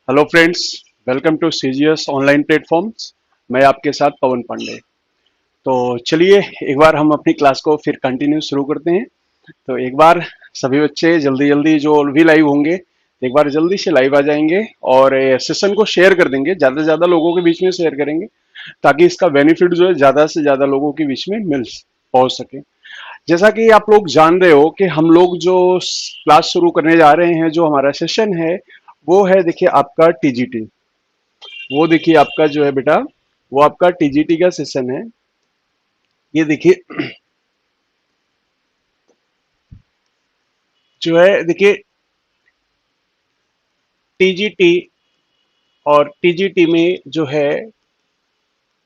Hello friends, welcome to CGS online platforms. मैं आपके साथ पवन पांडे। तो चलिए एक बार हम अपनी क्लास को फिर कंटिन्यू शुरू करते हैं। तो एक बार सभी बच्चे जल्दी जल्दी जो भी लाइव होंगे एक बार जल्दी से लाइव आ जाएंगे और सेशन को शेयर कर देंगे, ज़्यादा से ज़्यादा लोगों के बीच में शेयर करेंगे ताकि इसका बेनिफिट जो है ज़्यादा से ज़्यादा लोगों के बीच में मिल पहुंच सके। जैसा कि आप लोग जान रहे हो कि हम लोग जो क्लास शुरू करने जा रहे हैं, जो हमारा सेशन है वो है, देखिए आपका टीजीटी। वो देखिए आपका जो है बेटा, वो आपका टीजीटी का सेशन है। ये देखिए जो है, देखिए टीजीटी, और टीजीटी में जो है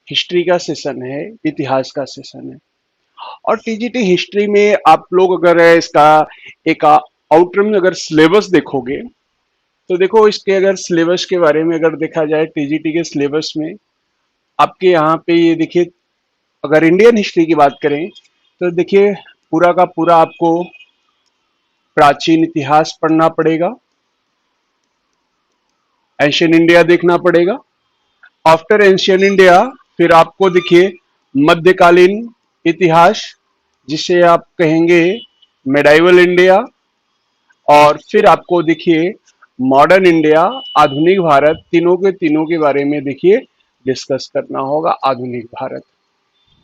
हिस्ट्री का सेशन है, इतिहास का सेशन है। और टीजीटी हिस्ट्री में आप लोग अगर इसका एक आउटरम अगर सिलेबस देखोगे तो देखो, इसके अगर सिलेबस के बारे में अगर देखा जाए टीजीटी के सिलेबस में आपके यहाँ पे ये देखिए, अगर इंडियन हिस्ट्री की बात करें तो देखिए पूरा का पूरा आपको प्राचीन इतिहास पढ़ना पड़ेगा, एंशियन इंडिया देखना पड़ेगा। आफ्टर एंशियन इंडिया फिर आपको देखिए मध्यकालीन इतिहास, जिसे आप कहेंगे मेडाइवल इंडिया। और फिर आपको देखिए मॉडर्न इंडिया, आधुनिक भारत, तीनों के बारे में देखिए डिस्कस करना होगा। आधुनिक भारत,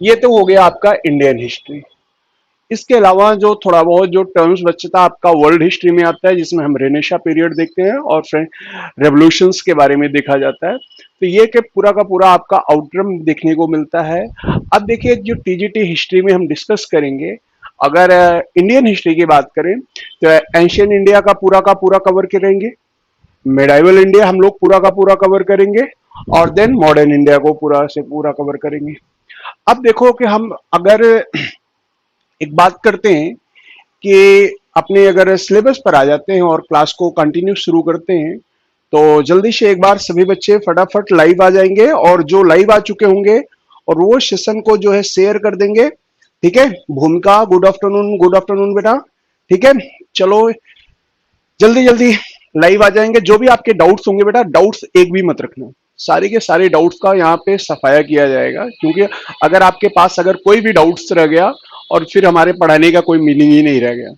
ये तो हो गया आपका इंडियन हिस्ट्री। इसके अलावा जो थोड़ा बहुत जो टर्म्स बचता आपका वर्ल्ड हिस्ट्री में आता है, जिसमें हम रेनेशा पीरियड देखते हैं और रेवोल्यूशंस के बारे में देखा जाता है। तो ये कि पूरा का पूरा आपका आउटरम देखने को मिलता है। अब देखिए जो टीजीटी हिस्ट्री में हम डिस्कस करेंगे, अगर इंडियन हिस्ट्री की बात करें तो एंशियन इंडिया का पूरा कवर करेंगे, मेडाइवल इंडिया हम लोग पूरा का पूरा कवर करेंगे, और देन मॉडर्न इंडिया को पूरा से पूरा कवर करेंगे। अब देखो कि हम अगर एक बात करते हैं कि अपने अगर सिलेबस पर आ जाते हैं और क्लास को कंटिन्यू शुरू करते हैं, तो जल्दी से एक बार सभी बच्चे फटाफट लाइव आ जाएंगे, और जो लाइव आ चुके होंगे और वो सेशन को जो है शेयर कर देंगे। ठीक है, भूमिका गुड आफ्टरनून बेटा। ठीक है, चलो जल्दी जल्दी लाइव आ जाएंगे। जो भी आपके डाउट्स होंगे बेटा, डाउट्स एक भी मत रखना, सारे के सारे डाउट्स का यहाँ पे सफाया किया जाएगा। क्योंकि अगर आपके पास अगर कोई भी डाउट्स रह गया और फिर हमारे पढ़ाने का कोई मीनिंग ही नहीं रह गया।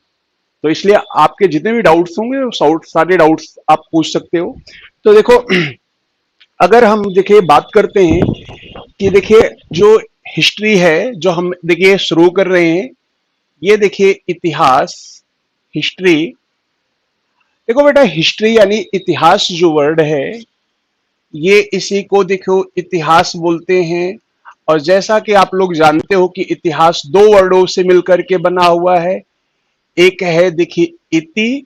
तो इसलिए आपके जितने भी डाउट्स होंगे वो सारे डाउट्स आप पूछ सकते हो। तो देखो अगर हम देखिए बात करते हैं कि देखिए जो हिस्ट्री है जो हम देखिए शुरू कर रहे हैं, ये देखिए इतिहास, हिस्ट्री। देखो बेटा, हिस्ट्री यानी इतिहास जो वर्ड है, ये इसी को देखो इतिहास बोलते हैं। और जैसा कि आप लोग जानते हो कि इतिहास दो वर्डों से मिलकर के बना हुआ है। एक है देखिए इति,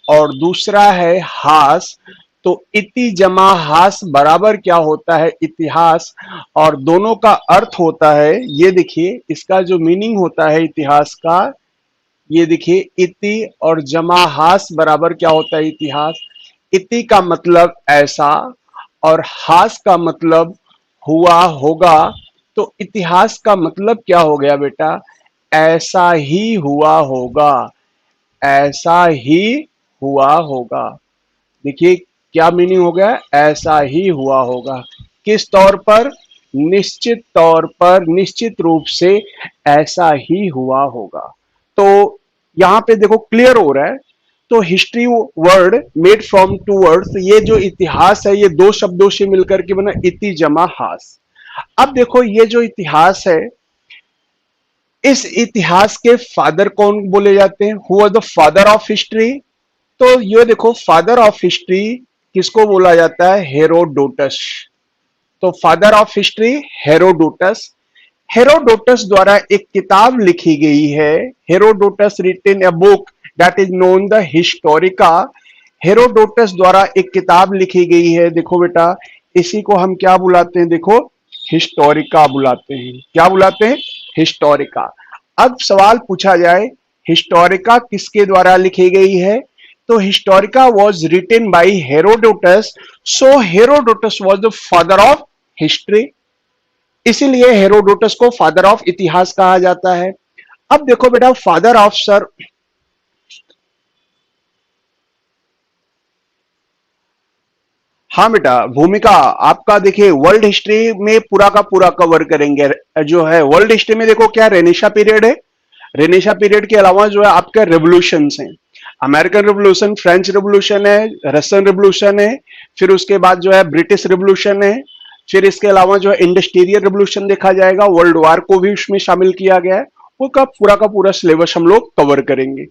और दूसरा है हास। तो इति जमा हास बराबर क्या होता है, इतिहास। और दोनों का अर्थ होता है, ये देखिए इसका जो मीनिंग होता है इतिहास का, ये देखिए इति और जमा हास बराबर क्या होता है, इतिहास। इति का मतलब ऐसा, और हास का मतलब हुआ होगा। तो इतिहास का मतलब क्या हो गया बेटा, ऐसा ही हुआ होगा, ऐसा ही हुआ होगा। देखिए क्या मीनिंग हो गया, ऐसा ही हुआ होगा। किस तौर पर, निश्चित तौर पर, निश्चित रूप से ऐसा ही हुआ होगा। तो यहां पे देखो क्लियर हो रहा है। तो history word made from two words, ये जो इतिहास है ये दो शब्दों से मिलकर के बना, इति जमा हास। अब देखो ये जो इतिहास है, इस इतिहास के फादर कौन बोले जाते हैं, who are the father of history. तो ये देखो फादर ऑफ हिस्ट्री किसको बोला जाता है, हेरोडोटस। तो father of history Herodotus. Herodotus द्वारा एक किताब लिखी गई है, Herodotus written a book that is known the Historica. Herodotus द्वारा एक किताब लिखी गई है, देखो बेटा इसी को हम क्या बुलाते हैं, देखो हिस्टोरिका बुलाते हैं। क्या बुलाते हैं, हिस्टोरिका। अब सवाल पूछा जाए हिस्टोरिका किसके द्वारा लिखी गई है, तो Historica was written by Herodotus. So Herodotus was the father of history, इसीलिए हेरोडोटस को फादर ऑफ इतिहास कहा जाता है। अब देखो बेटा फादर ऑफ सर, हाँ बेटा, भूमिका आपका देखिए वर्ल्ड हिस्ट्री में पूरा का पूरा कवर करेंगे। जो है वर्ल्ड हिस्ट्री में देखो क्या रेनेशा पीरियड है, रेनेशा पीरियड के अलावा जो है आपके रेवोल्यूशंस हैं, अमेरिकन रेवोल्यूशन, फ्रेंच रेवोल्यूशन है, रशियन रेवोल्यूशन है, फिर उसके बाद जो है ब्रिटिश रेवोल्यूशन है, फिर इसके अलावा जो है इंडस्ट्रियल रेवोल्यूशन देखा जाएगा, वर्ल्ड वार को भी उसमें शामिल किया गया है। वो का पूरा सिलेबस हम लोग कवर करेंगे।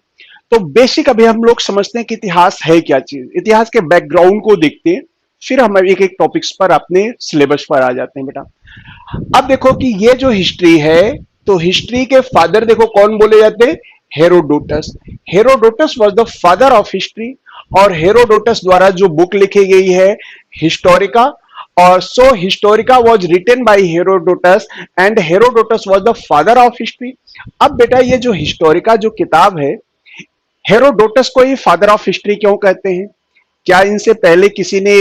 तो बेसिक अभी हम लोग समझते हैं कि इतिहास है क्या चीज, इतिहास के बैकग्राउंड को देखते हैं, फिर हम एक एक टॉपिक्स पर अपने सिलेबस पर आ जाते हैं बेटा। अब देखो कि ये जो हिस्ट्री है, तो हिस्ट्री के फादर देखो कौन बोले जाते हैं, Herodotus. Herodotus was the father of history, और हेरोडोटस द्वारा जो बुक लिखी गई है हिस्टोरिका, और so Historica was written by Herodotus and Herodotus was the father of history. अब बेटा ये जो हिस्टोरिका जो किताब है, हेरोडोटस को ही फादर ऑफ हिस्ट्री क्यों कहते हैं? क्या इनसे पहले किसी ने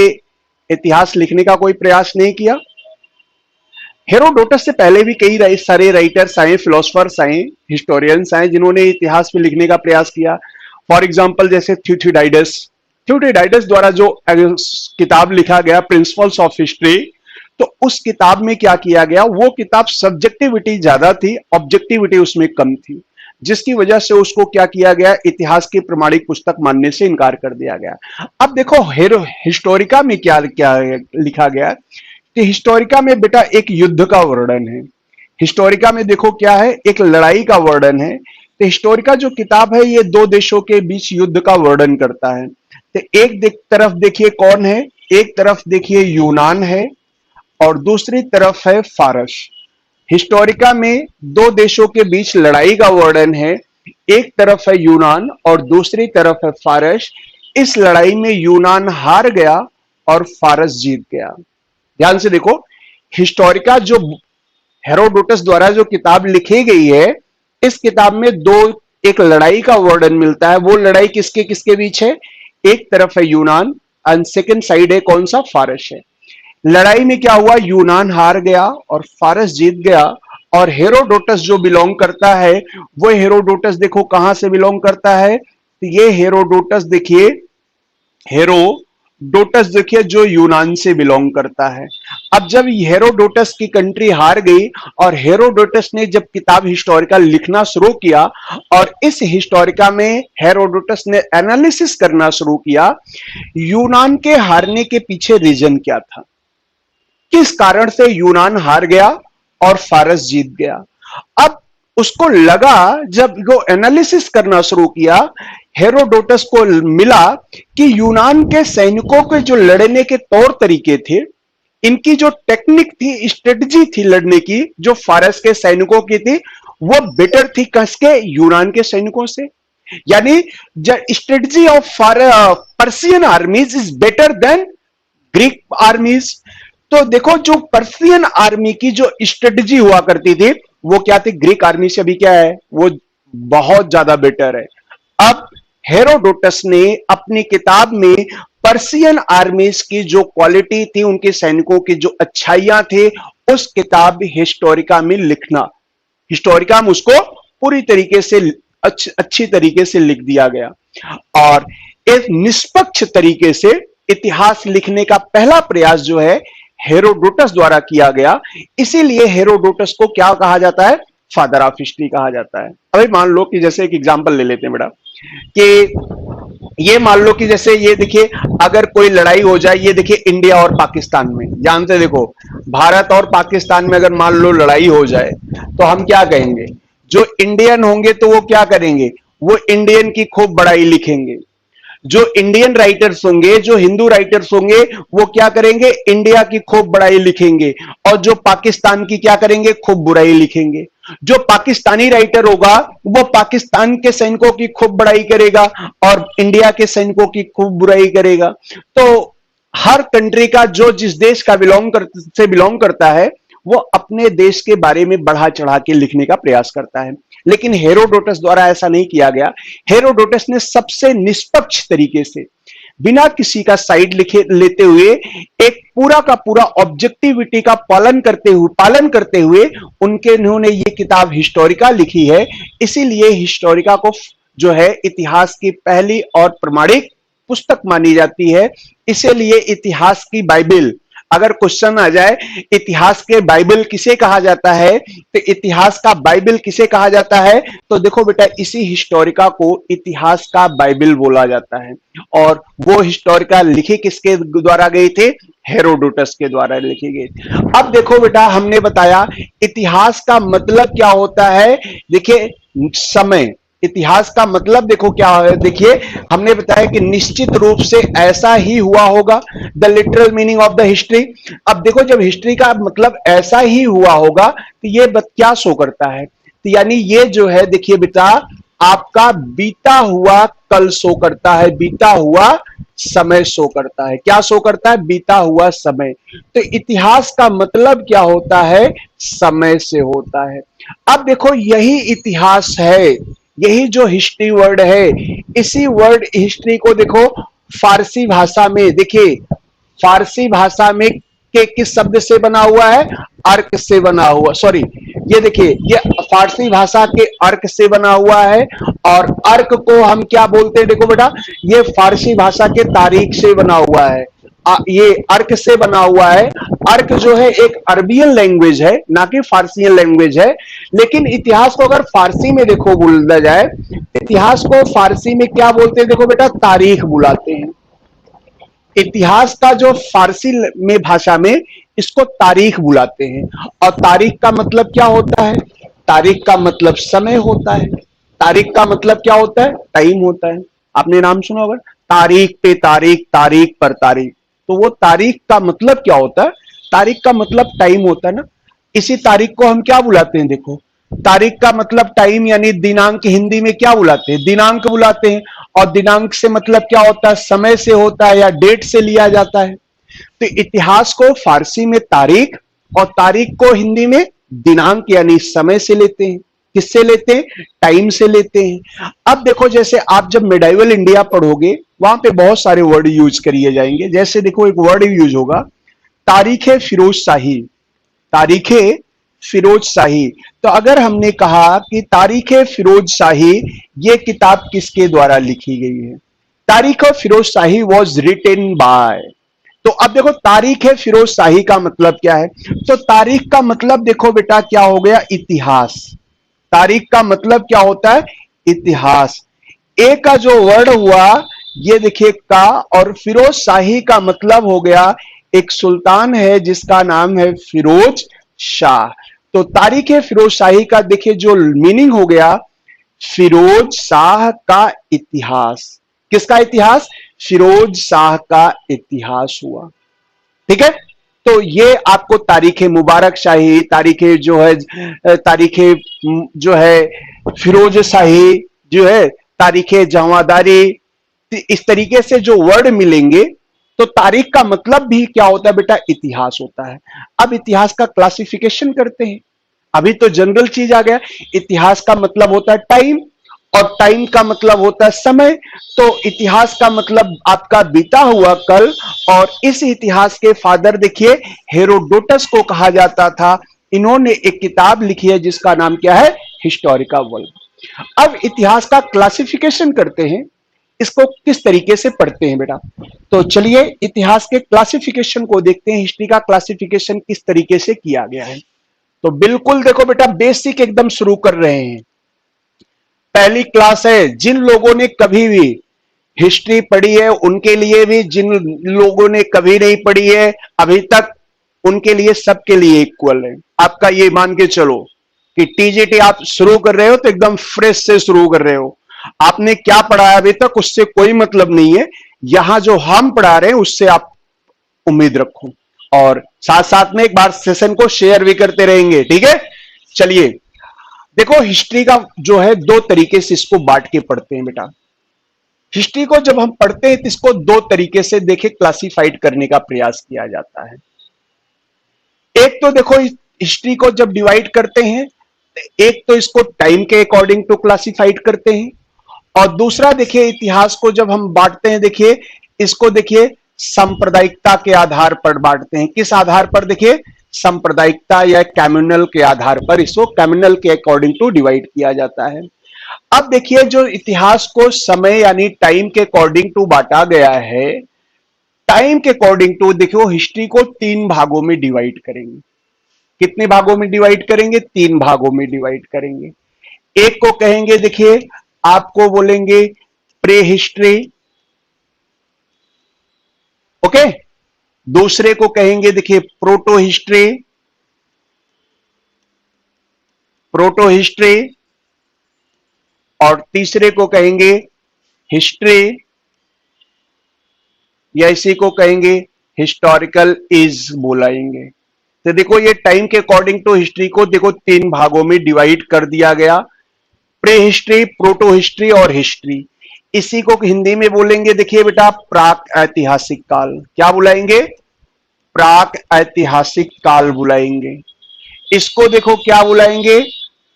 इतिहास लिखने का कोई प्रयास नहीं किया? हेरोडोटस से पहले भी कई सारे राइटर्स आए, फिलोसफर्स आए, हिस्टोरियंस आए जिन्होंने इतिहास में लिखने का प्रयास किया। फॉर एग्जाम्पल जैसे थ्यूथिडाइडस, थ्यूथिडाइडस द्वारा जो किताब लिखा गया प्रिंसिपल्स ऑफ हिस्ट्री, तो उस किताब में क्या किया गया, वो किताब सब्जेक्टिविटी ज्यादा थी, ऑब्जेक्टिविटी उसमें कम थी, जिसकी वजह से उसको क्या किया गया, इतिहास की प्रमाणिक पुस्तक मानने से इनकार कर दिया गया। अब देखो हिस्टोरिका में क्या क्या लिखा गया कि हिस्टोरिका में बेटा एक युद्ध का वर्णन है। हिस्टोरिका में देखो क्या है, एक लड़ाई का वर्णन है। तो हिस्टोरिका जो किताब है ये दो देशों के बीच युद्ध का वर्णन करता है। तो तरफ देखिए कौन है, एक तरफ देखिए यूनान है और दूसरी तरफ है फारस। हिस्टोरिका में दो देशों के बीच लड़ाई का वर्णन है, एक तरफ है यूनान और दूसरी तरफ है फारस। इस लड़ाई में यूनान हार गया और फारस जीत गया। ध्यान से देखो, हिस्टोरिका जो हेरोडोटस द्वारा जो किताब लिखी गई है, इस किताब में एक लड़ाई का वर्णन मिलता है। वो लड़ाई किसके किसके बीच है, एक तरफ है यूनान एंड सेकंड साइड है कौन सा, फारस है। लड़ाई में क्या हुआ, यूनान हार गया और फारस जीत गया। और हेरोडोटस जो बिलोंग करता है, वो हेरोडोटस देखो कहां से बिलोंग करता है, तो ये हेरोडोटस देखिए, हेरोडोटस देखिए जो यूनान से बिलोंग करता है। अब जब हेरोडोटस की कंट्री हार गई और हेरोडोटस ने जब किताब हिस्टोरिका लिखना शुरू किया, और इस हिस्टोरिका में हेरोडोटस ने एनालिसिस करना शुरू किया, यूनान के हारने के पीछे रीजन क्या था, किस कारण से यूनान हार गया और फारस जीत गया। अब उसको लगा, जब वो एनालिसिस करना शुरू किया, हेरोडोटस को मिला कि यूनान के सैनिकों के जो लड़ने के तौर तरीके थे, इनकी जो टेक्निक थी, स्ट्रेटजी थी लड़ने की, जो फारस के सैनिकों की थी, वो बेटर थी किसके, यूनान के सैनिकों से। यानी strategy of Persian आर्मीज is better than Greek आर्मीज। तो देखो जो पर्सियन आर्मी की जो स्ट्रेटजी हुआ करती थी, वो क्या थी, ग्रीक आर्मी से भी क्या है, वो बहुत ज्यादा बेटर है। अब हेरोडोटस ने अपनी किताब में पर्सियन आर्मीज की जो क्वालिटी थी, उनके सैनिकों की जो अच्छाइयां थे, उस किताब हिस्टोरिका में लिखना, हिस्टोरिका में उसको पूरी तरीके से अच्छी तरीके से लिख दिया गया। और एक निष्पक्ष तरीके से इतिहास लिखने का पहला प्रयास जो है हेरोडोटस द्वारा किया गया, इसीलिए हेरोडोटस को क्या कहा जाता है, फादर ऑफ हिस्ट्री कहा जाता है। अभी मान लो कि जैसे एक एग्जांपल ले लेते हैं बेटा, कि ये मान लो कि जैसे ये देखिए, अगर कोई लड़ाई हो जाए, ये देखिए इंडिया और पाकिस्तान में, जानते देखो भारत और पाकिस्तान में अगर मान लो लड़ाई हो जाए, तो हम क्या कहेंगे, जो इंडियन होंगे तो वो क्या करेंगे, वो इंडियन की खूब बड़ाई लिखेंगे। जो इंडियन राइटर्स होंगे, जो हिंदू राइटर्स होंगे, वो क्या करेंगे, इंडिया की खूब बड़ाई लिखेंगे। और जो पाकिस्तान की क्या करेंगे, खूब बुराई लिखेंगे। जो पाकिस्तानी राइटर होगा, वो पाकिस्तान के सैनिकों की खूब बड़ाई करेगा और इंडिया के सैनिकों की खूब बुराई करेगा। तो हर कंट्री का जो जिस देश का बिलोंग करता है, वो अपने देश के बारे में बढ़ा चढ़ा के लिखने का प्रयास करता है। लेकिन हेरोडोटस द्वारा ऐसा नहीं किया गया। हेरोडोटस ने सबसे निष्पक्ष तरीके से, बिना किसी का साइड लिखे लेते हुए, एक पूरा का पूरा ऑब्जेक्टिविटी का पालन करते हुए उन्होंने ये किताब हिस्टोरिका लिखी है। इसीलिए हिस्टोरिका को जो है इतिहास की पहली और प्रमाणिक पुस्तक मानी जाती है। इसीलिए इतिहास की बाइबल, अगर क्वेश्चन आ जाए इतिहास के बाइबल किसे कहा जाता है, तो इतिहास का बाइबल किसे कहा जाता है, तो देखो बेटा इसी हिस्टोरिका को इतिहास का बाइबल बोला जाता है। और वो हिस्टोरिका लिखी किसके द्वारा गई थे, हेरोडोटस के द्वारा लिखी गई। अब देखो बेटा हमने बताया इतिहास का मतलब क्या होता है। देखिए समय, इतिहास का मतलब देखो क्या है, देखिए हमने बताया कि निश्चित रूप से ऐसा ही हुआ होगा, the literal meaning of the history. अब देखो जब हिस्ट्री का मतलब ऐसा ही हुआ होगा तो ये क्या शो करता है, तो यानी ये जो है देखिए बेटा आपका बीता हुआ कल शो करता है, बीता हुआ समय शो करता है। क्या शो करता है, बीता हुआ समय। तो इतिहास का मतलब क्या होता है, समय से होता है। अब देखो यही इतिहास है, यही जो हिस्ट्री वर्ड है, इसी वर्ड हिस्ट्री को देखो फारसी भाषा में, देखिए फारसी भाषा में के किस शब्द से बना हुआ है, अर्क से बना हुआ, सॉरी ये देखिए ये फारसी भाषा के अर्क से बना हुआ है। और अर्क को हम क्या बोलते हैं, देखो बेटा ये फारसी भाषा के तारीख से बना हुआ है, ये अर्क से बना हुआ है। अर्क जो है एक अरबियन लैंग्वेज है, ना कि फारसियन लैंग्वेज है। लेकिन इतिहास को अगर फारसी में देखो बोला जाए, इतिहास को फारसी में क्या बोलते हैं, देखो बेटा तारीख बुलाते हैं। इतिहास का जो फारसी में भाषा में इसको तारीख बुलाते हैं। और तारीख का मतलब क्या होता है, तारीख का मतलब समय होता है। तारीख का मतलब क्या होता है, टाइम होता है। आपने नाम सुना होगा तारीख पे तारीख, तारीख पर तारीख, तो वो तारीख का मतलब क्या होता है, तारीख का मतलब टाइम होता है ना। इसी तारीख को हम क्या बुलाते हैं, देखो तारीख का मतलब टाइम, यानी दिनांक हिंदी में क्या बुलाते हैं, दिनांक बुलाते हैं। और दिनांक से मतलब क्या होता है, समय से होता है या डेट से लिया जाता है। तो इतिहास को फारसी में तारीख और तारीख को हिंदी में दिनांक यानी समय से लेते हैं। किससे लेते हैं, टाइम से लेते हैं। अब देखो जैसे आप जब मेडाइवल इंडिया पढ़ोगे वहां पे बहुत सारे वर्ड यूज करिए जाएंगे। जैसे देखो एक वर्ड यूज होगा तारीख फिरोज शाही, तारीख फिरोज शाही। तो अगर हमने कहा कि तारीख फिरोज शाही ये किताब किसके द्वारा लिखी गई है, तारीख फिरोज शाही वॉज रिटेन बाय। तो अब देखो तारीख फिरोज शाही का मतलब क्या है, तो तारीख का मतलब देखो बेटा क्या हो गया, इतिहास। तारीख का मतलब क्या होता है, इतिहास। ए का जो वर्ड हुआ ये देखिए का, और फिरोज शाही का मतलब हो गया एक सुल्तान है जिसका नाम है फिरोज शाह। तो तारीख फिरोज शाही का देखिए जो मीनिंग हो गया, फिरोज शाह का इतिहास। किसका इतिहास, फिरोज शाह का इतिहास हुआ। ठीक है, तो ये आपको तारीख मुबारक शाही, तारीख जो है, तारीख जो है फिरोज शाही जो है, तारीख जहादारी, इस तरीके से जो वर्ड मिलेंगे। तो तारीख का मतलब भी क्या होता है बेटा, इतिहास होता है। अब इतिहास का क्लासिफिकेशन करते हैं। अभी तो जनरल चीज आ गया, इतिहास का मतलब होता है टाइम और टाइम का मतलब होता है समय। तो इतिहास का मतलब आपका बीता हुआ कल। और इस इतिहास के फादर देखिए हेरोडोटस को कहा जाता था। इन्होंने एक किताब लिखी है जिसका नाम क्या है, हिस्टोरिका वर्ल्ड। अब इतिहास का क्लासिफिकेशन करते हैं, इसको किस तरीके से पढ़ते हैं बेटा। तो चलिए इतिहास के क्लासिफिकेशन को देखते हैं, हिस्ट्री का क्लासिफिकेशन किस तरीके से किया गया है। तो बिल्कुल देखो बेटा बेसिक एकदम शुरू कर रहे हैं। पहली क्लास है, जिन लोगों ने कभी भी हिस्ट्री पढ़ी है उनके लिए भी, जिन लोगों ने कभी नहीं पढ़ी है अभी तक उनके लिए, सबके लिए इक्वल है। आपका ये मान के चलो कि टीजीटी आप शुरू कर रहे हो तो एकदम फ्रेश से शुरू कर रहे हो। आपने क्या पढ़ा है अभी तक उससे कोई मतलब नहीं है, यहां जो हम पढ़ा रहे हैं उससे आप उम्मीद रखो। और साथ साथ में एक बार सेशन को शेयर भी करते रहेंगे, ठीक है। चलिए देखो हिस्ट्री का जो है दो तरीके से इसको बांट के पढ़ते हैं बेटा। हिस्ट्री को जब हम पढ़ते हैं तो इसको दो तरीके से देखे क्लासिफाइड करने का प्रयास किया जाता है। एक तो देखो हिस्ट्री को जब डिवाइड करते हैं, एक तो इसको टाइम के अकॉर्डिंग टू क्लासिफाइड करते हैं, और दूसरा देखिए इतिहास को जब हम बांटते हैं, देखिए इसको देखिए सांप्रदायिकता के आधार पर बांटते हैं। किस आधार पर, देखिए सांप्रदायिकता या कम्युनल के आधार पर इसको कम्युनल के अकॉर्डिंग टू डिवाइड किया जाता है। अब देखिए जो इतिहास को समय यानी टाइम के अकॉर्डिंग टू बांटा गया है, टाइम के अकॉर्डिंग टू देखो हिस्ट्री को तीन भागों में डिवाइड करेंगे। कितने भागों में डिवाइड करेंगे? तीन भागों में डिवाइड करेंगे। एक को कहेंगे देखिए, आपको बोलेंगे प्रे हिस्ट्री, ओके। दूसरे को कहेंगे देखिए प्रोटो हिस्ट्री, प्रोटो हिस्ट्री, और तीसरे को कहेंगे हिस्ट्री, या इसी को कहेंगे हिस्टोरिकल एज बुलाएंगे। तो देखो ये टाइम के अकॉर्डिंग टू हिस्ट्री को देखो तीन भागों में डिवाइड कर दिया गया, प्रे हिस्ट्री, प्रोटो हिस्ट्री और हिस्ट्री। इसी को हिंदी में बोलेंगे देखिए बेटा प्राक ऐतिहासिक काल। क्या बुलाएंगे? प्राक ऐतिहासिक काल बुलाएंगे। इसको देखो क्या बुलाएंगे?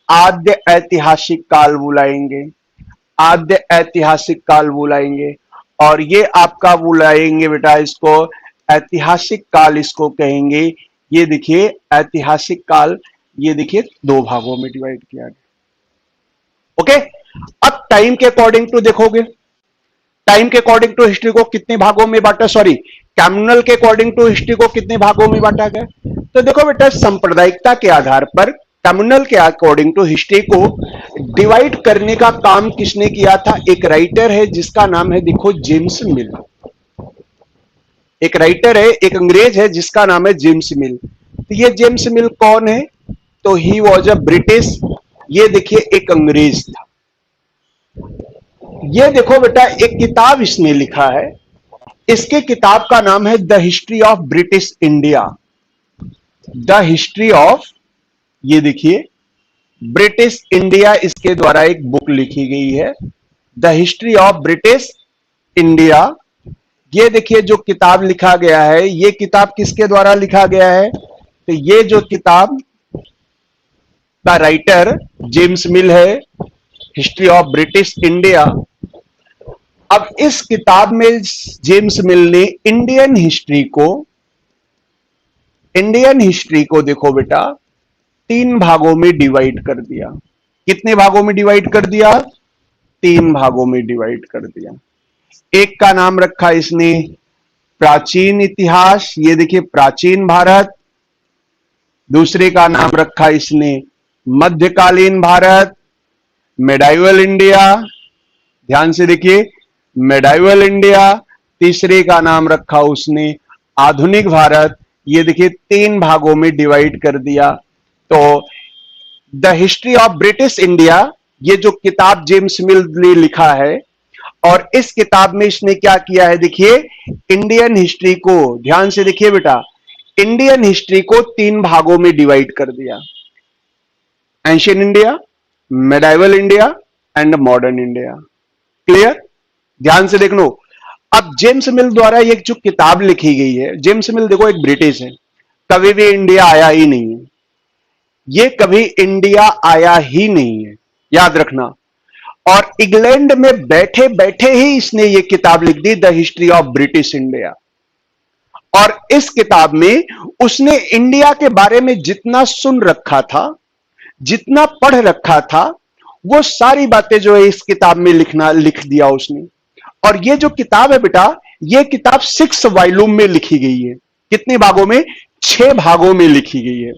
आद्य ऐतिहासिक काल बुलाएंगे, आद्य ऐतिहासिक काल बुलाएंगे। और ये आपका बुलाएंगे बेटा इसको ऐतिहासिक काल, इसको कहेंगे। ये देखिए ऐतिहासिक काल, ये देखिए दो भागों में डिवाइड किया गया, ओके। अब टाइम के अकॉर्डिंग टू देखोगे, टाइम के अकॉर्डिंग टू हिस्ट्री को कितने भागों में बांटा, सॉरी कैमनल के अकॉर्डिंग टू हिस्ट्री को कितने भागों में बांटा गया? तो देखो बेटा सांप्रदायिकता के आधार पर कम्युनल के अकॉर्डिंग टू हिस्ट्री को डिवाइड करने का काम किसने किया था? एक राइटर है जिसका नाम है देखो जेम्स मिल। एक राइटर है, एक अंग्रेज है जिसका नाम है जेम्स मिल। तो ये जेम्स मिल कौन है? तो ही वॉज अ ब्रिटिश, ये देखिए एक अंग्रेज था। ये देखो बेटा एक किताब इसने लिखा है, इसके किताब का नाम है the history of British India. The history of, ये देखिए ब्रिटिश इंडिया, इसके द्वारा एक बुक लिखी गई है the history of British India. ये देखिए जो किताब लिखा गया है, ये किताब किसके द्वारा लिखा गया है? तो ये जो किताब का राइटर जेम्स मिल है, हिस्ट्री ऑफ ब्रिटिश इंडिया। अब इस किताब में जेम्स मिल ने इंडियन हिस्ट्री को देखो बेटा तीन भागों में डिवाइड कर दिया। कितने भागों में डिवाइड कर दिया? तीन भागों में डिवाइड कर दिया। एक का नाम रखा इसने प्राचीन इतिहास, ये देखिए प्राचीन भारत। दूसरे का नाम रखा इसने मध्यकालीन भारत, मेडाइवल इंडिया, ध्यान से देखिए मेडाइवल इंडिया। तीसरे का नाम रखा उसने आधुनिक भारत। ये देखिए तीन भागों में डिवाइड कर दिया। तो the history of British India, ये जो किताब जेम्स मिल ने लिखा है, और इस किताब में इसने क्या किया है देखिए इंडियन हिस्ट्री को, ध्यान से देखिए बेटा, इंडियन हिस्ट्री को तीन भागों में डिवाइड कर दिया, ancient India, medieval India and modern India. Clear? ध्यान से देख लो। अब जेम्स मिल द्वारा ये जो किताब लिखी गई है, जेम्स मिल देखो एक ब्रिटिश है, कभी भी इंडिया आया ही नहीं है, ये कभी इंडिया आया ही नहीं है, याद रखना। और इंग्लैंड में बैठे बैठे ही इसने ये किताब लिख दी the history of British India. और इस किताब में उसने इंडिया के बारे में जितना सुन रखा था, जितना पढ़ रखा था, वो सारी बातें जो है इस किताब में लिख दिया उसने। और ये जो किताब है बेटा, ये किताब 6 वॉल्यूम में लिखी गई है। कितने भागों में? 6 भागों में लिखी गई है।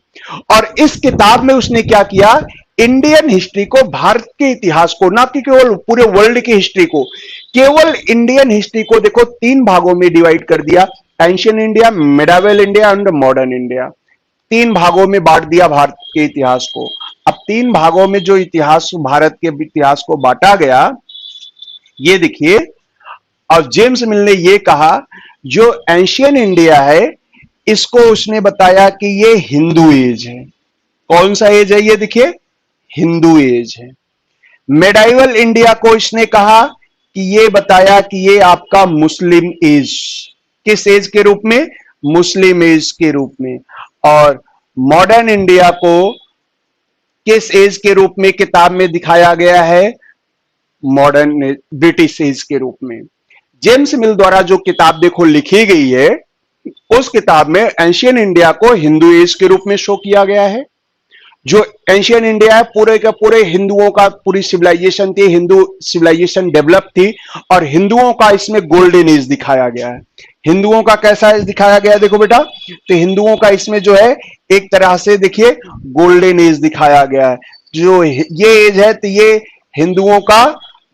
और इस किताब में उसने क्या किया? इंडियन हिस्ट्री को, भारत के इतिहास को, ना कि केवल पूरे वर्ल्ड की हिस्ट्री को, केवल इंडियन हिस्ट्री को देखो तीन भागों में डिवाइड कर दिया, ancient India, medieval India and modern India. तीन भागों में बांट दिया भारत के इतिहास को। अब तीन भागों में जो इतिहास, भारत के इतिहास को बांटा गया, ये देखिए। और जेम्स मिल ने ये कहा जो एंशियंट इंडिया है, इसको उसने बताया कि ये हिंदू एज है। कौन सा एज है? ये देखिए हिंदू एज है। मेडाइवल इंडिया को इसने कहा कि ये बताया कि ये आपका मुस्लिम एज, किस एज के रूप में? मुस्लिम एज के रूप में। और मॉडर्न इंडिया को किस एज के रूप में किताब में दिखाया गया है? मॉडर्न ब्रिटिश एज के रूप में। जेम्स मिल द्वारा जो किताब देखो लिखी गई है, उस किताब में एंशियंट इंडिया को हिंदू एज के रूप में शो किया गया है, जो एंशियन इंडिया है पूरे का पूरे हिंदुओं का पूरी सिविलाइजेशन थी, हिंदू सिविलाइजेशन डेवलप थी और हिंदुओं का इसमें गोल्डन एज दिखाया गया है। हिंदुओं का कैसा एज दिखाया गया है देखो बेटा, तो हिंदुओं का इसमें जो है एक तरह से देखिए गोल्डन एज दिखाया गया है। जो ये एज है तो ये हिंदुओं का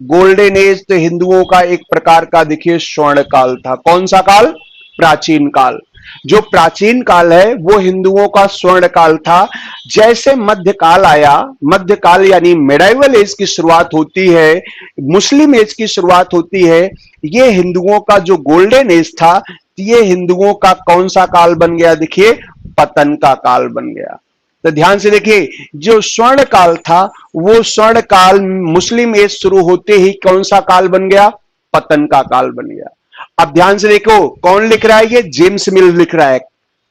गोल्डन एज, तो हिंदुओं का एक प्रकार का देखिए स्वर्ण काल था। कौन सा काल? प्राचीन काल। जो प्राचीन काल है वो हिंदुओं का स्वर्ण काल था। जैसे मध्यकाल आया, मध्यकाल यानी मेडाइवल एज की शुरुआत होती है, मुस्लिम एज की शुरुआत होती है, ये हिंदुओं का जो गोल्डन एज था, ये हिंदुओं का कौन सा काल बन गया? देखिए पतन का काल बन गया। तो ध्यान से देखिए, जो स्वर्ण काल था वो स्वर्ण काल मुस्लिम एज शुरू होते ही कौन सा काल बन गया? पतन का काल बन गया। अब ध्यान से देखो, कौन लिख रहा है? ये जेम्स मिल लिख रहा है।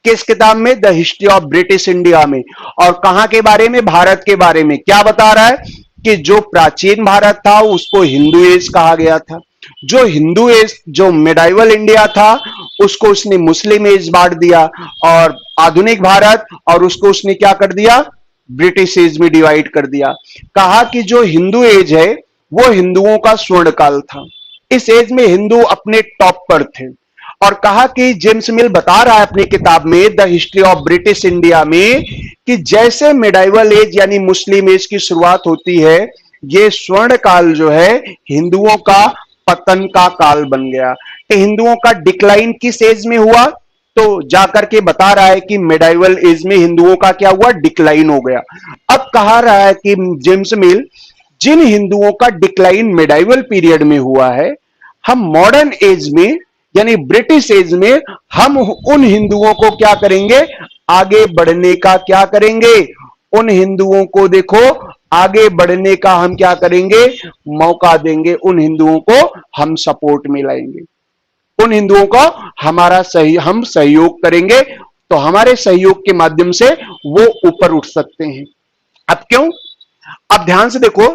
किस किताब में? The history of British India में। और कहां के बारे में? भारत के बारे में। क्या बता रहा है कि जो प्राचीन भारत था उसको हिंदू एज कहा गया था, जो हिंदू एज जो मिडाइवल इंडिया था उसको उसने मुस्लिम एज बांट दिया, और आधुनिक भारत और उसको उसने क्या कर दिया? ब्रिटिश एज में डिवाइड कर दिया। कहा कि जो हिंदू एज है वो हिंदुओं का स्वर्ण काल था, इस एज में हिंदू अपने टॉप पर थे। और कहा कि जेम्स मिल बता रहा है अपनी किताब में the history of British India में कि जैसे मिडाइवल एज यानी मुस्लिम एज की शुरुआत होती है, ये स्वर्ण काल जो है हिंदुओं का पतन का काल बन गया। तो हिंदुओं का डिक्लाइन किस एज में हुआ? तो जाकर के बता रहा है कि मिडाइवल एज में हिंदुओं का क्या हुआ? डिक्लाइन हो गया। अब कहा रहा है कि जेम्स मिल, जिन हिंदुओं का डिक्लाइन मिडाइवल पीरियड में हुआ है, हम मॉडर्न एज में यानी ब्रिटिश एज में हम उन हिंदुओं को क्या करेंगे? आगे बढ़ने का क्या करेंगे? उन हिंदुओं को देखो आगे बढ़ने का हम क्या करेंगे? मौका देंगे। उन हिंदुओं को हम सपोर्ट में लाएंगे, उन हिंदुओं को हम सहयोग करेंगे, तो हमारे सहयोग के माध्यम से वो ऊपर उठ सकते हैं। अब क्यों? अब ध्यान से देखो,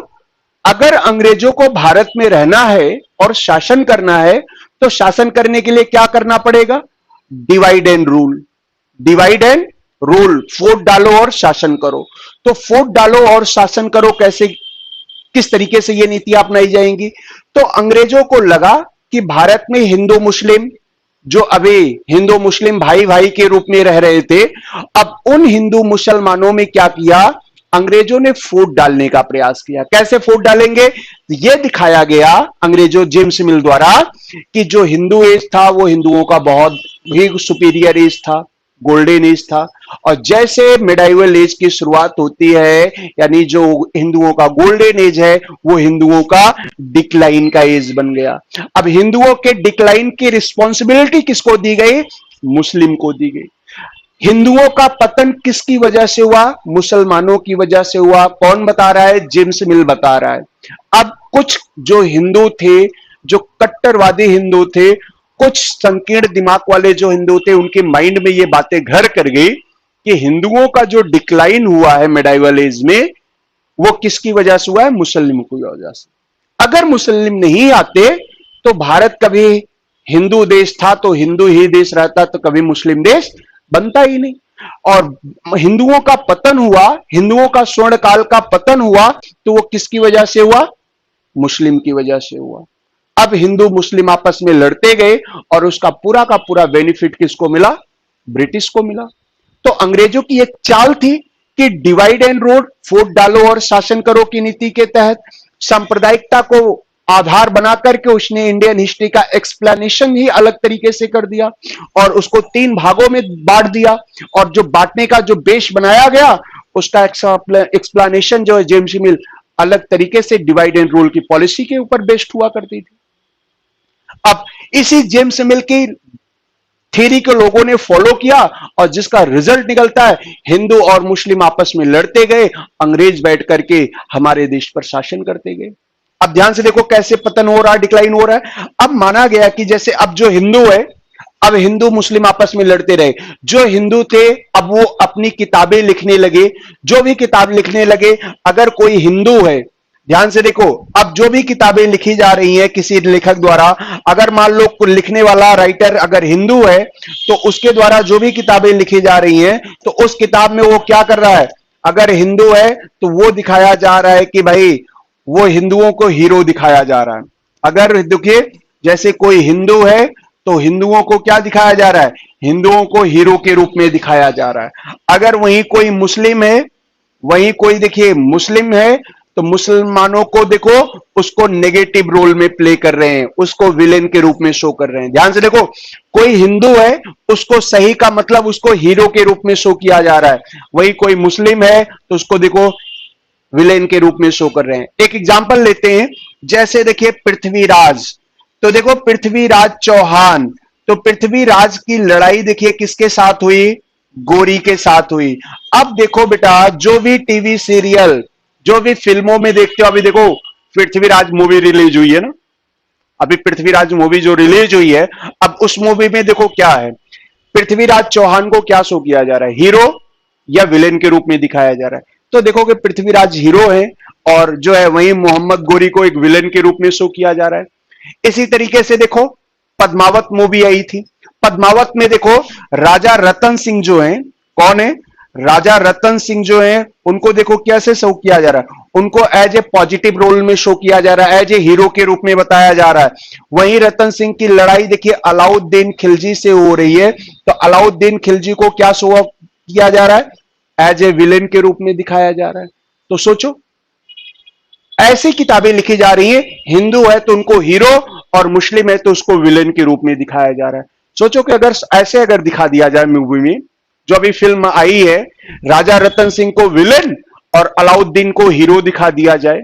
अगर अंग्रेजों को भारत में रहना है और शासन करना है तो शासन करने के लिए क्या करना पड़ेगा? Divide and rule. Divide and rule, फूट डालो और शासन करो। तो फूट डालो और शासन करो कैसे, किस तरीके से ये नीति अपनाई जाएंगी? तो अंग्रेजों को लगा कि भारत में हिंदू मुस्लिम जो अभी हिंदू मुस्लिम भाई भाई के रूप में रह रहे थे, अब उन हिंदू मुसलमानों में क्या किया? अंग्रेजों ने फूट डालने का प्रयास किया। कैसे फूट डालेंगे? यह दिखाया गया अंग्रेजों जेम्स मिल द्वारा कि जो हिंदू एज था वो हिंदुओं का बहुत ही सुपीरियर एज था, गोल्डन एज था। और जैसे मिडाइवल एज की शुरुआत होती है यानी जो हिंदुओं का गोल्डन एज है वो हिंदुओं का डिक्लाइन का एज बन गया। अब हिंदुओं के डिक्लाइन की रिस्पॉन्सिबिलिटी किसको दी गई? मुस्लिम को दी गई। हिंदुओं का पतन किसकी वजह से हुआ? मुसलमानों की वजह से हुआ। कौन बता रहा है? जेम्स मिल बता रहा है। अब कुछ जो हिंदू थे, जो कट्टरवादी हिंदू थे, कुछ संकीर्ण दिमाग वाले जो हिंदू थे, उनके माइंड में ये बातें घर कर गई कि हिंदुओं का जो डिक्लाइन हुआ है मिडाइवल एज में वो किसकी वजह से हुआ है? मुस्लिम की वजह से। अगर मुस्लिम नहीं आते तो भारत कभी हिंदू देश था तो हिंदू ही देश रहता, तो कभी मुस्लिम देश बनता ही नहीं। और हिंदुओं का पतन हुआ, हिंदुओं का स्वर्ण काल का पतन हुआ, तो वो किसकी वजह से हुआ? मुस्लिम की वजह से हुआ। अब हिंदू मुस्लिम आपस में लड़ते गए और उसका पूरा का पूरा बेनिफिट किसको मिला? ब्रिटिश को मिला। तो अंग्रेजों की एक चाल थी कि डिवाइड एंड रूल, फूट डालो और शासन करो की नीति के तहत सांप्रदायिकता को आधार बनाकर के उसने इंडियन हिस्ट्री का एक्सप्लेनेशन ही अलग तरीके से कर दिया और उसको 3 भागों में बांट दिया। और जो बांटने का जो बेस बनाया गया उसका एक्सप्लेनेशन जो है जेम्स मिल अलग तरीके से डिवाइड एंड रूल की पॉलिसी के ऊपर बेस्ड हुआ करती थी। अब इसी जेम्स मिल की थ्योरी को लोगों ने फॉलो किया और जिसका रिजल्ट निकलता है हिंदू और मुस्लिम आपस में लड़ते गए, अंग्रेज बैठ करके हमारे देश पर शासन करते गए। अब ध्यान से देखो कैसे पतन हो रहा है, डिक्लाइन हो रहा है। अब माना गया कि जैसे अब जो हिंदू है, अब हिंदू मुस्लिम आपस में लड़ते रहे, जो हिंदू थे अब वो अपनी किताबें लिखने लगे, जो भी किताब लिखने लगे, अगर कोई हिंदू है, ध्यान से देखो, अब जो भी किताबें लिखी जा रही हैं किसी लेखक द्वारा, अगर मान लो लिखने वाला राइटर अगर हिंदू है तो उसके द्वारा जो भी किताबें लिखी जा रही हैं तो उस किताब में वो क्या कर रहा है? अगर हिंदू है तो वो दिखाया जा रहा है कि भाई वो हिंदुओं को हीरो दिखाया जा रहा है। अगर देखिए जैसे कोई हिंदू है तो हिंदुओं को क्या दिखाया जा रहा है, हिंदुओं को हीरो के रूप में दिखाया जा रहा है। अगर वहीं कोई मुस्लिम है, वहीं कोई देखिए मुस्लिम है तो मुसलमानों को देखो उसको नेगेटिव रोल में प्ले कर रहे हैं, उसको विलेन के रूप में शो कर रहे हैं। ध्यान से देखो, कोई हिंदू है उसको सही का मतलब उसको हीरो के रूप में शो किया जा रहा है, वही कोई मुस्लिम है तो उसको देखो विलेन के रूप में शो कर रहे हैं। एक एग्जांपल लेते हैं, जैसे देखिए पृथ्वीराज, तो देखो पृथ्वीराज चौहान, तो पृथ्वीराज की लड़ाई देखिए किसके साथ हुई, गोरी के साथ हुई। अब देखो बेटा जो भी टीवी सीरियल, जो भी फिल्मों में देखते हो, अभी देखो पृथ्वीराज मूवी रिलीज हुई है ना, अभी पृथ्वीराज मूवी जो रिलीज हुई है, अब उस मूवी में देखो क्या है, पृथ्वीराज चौहान को क्या शो किया जा रहा है, हीरो या विलेन के रूप में दिखाया जा रहा है। तो देखो कि पृथ्वीराज हीरो है और जो है वही मोहम्मद गोरी को एक विलेन के रूप में शो किया जा रहा है। इसी तरीके से देखो पद्मावत मूवी आई थी, पद्मावत में देखो राजा रतन सिंह जो है, कौन है, राजा रतन सिंह जो है, उनको देखो कैसे शो किया जा रहा है, उनको एज ए पॉजिटिव रोल में शो किया जा रहा है, एज ए हीरो के रूप में बताया जा रहा है। वहीं रतन सिंह की लड़ाई देखिए अलाउद्दीन खिलजी से हो रही है, तो अलाउद्दीन खिलजी को क्या शो किया जा रहा है, एज ए विलेन के रूप में दिखाया जा रहा है। तो सोचो ऐसी किताबें लिखी जा रही हैं, हिंदू है तो उनको हीरो और मुस्लिम है तो उसको विलेन के रूप में दिखाया जा रहा है। सोचो कि अगर ऐसे अगर दिखा दिया जाए मूवी में, जो अभी फिल्म आई है, राजा रतन सिंह को विलेन और अलाउद्दीन को हीरो दिखा दिया जाए,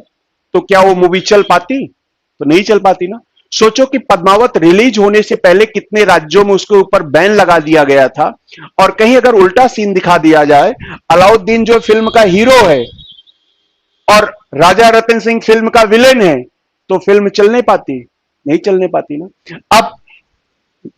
तो क्या वो मूवी चल पाती, तो नहीं चल पाती ना। सोचो कि पद्मावत रिलीज होने से पहले कितने राज्यों में उसके ऊपर बैन लगा दिया गया था, और कहीं अगर उल्टा सीन दिखा दिया जाए, अलाउद्दीन जो फिल्म का हीरो है और राजा रतन सिंह फिल्म का विलेन है, तो फिल्म चल नहीं पाती, नहीं चलने पाती ना। अब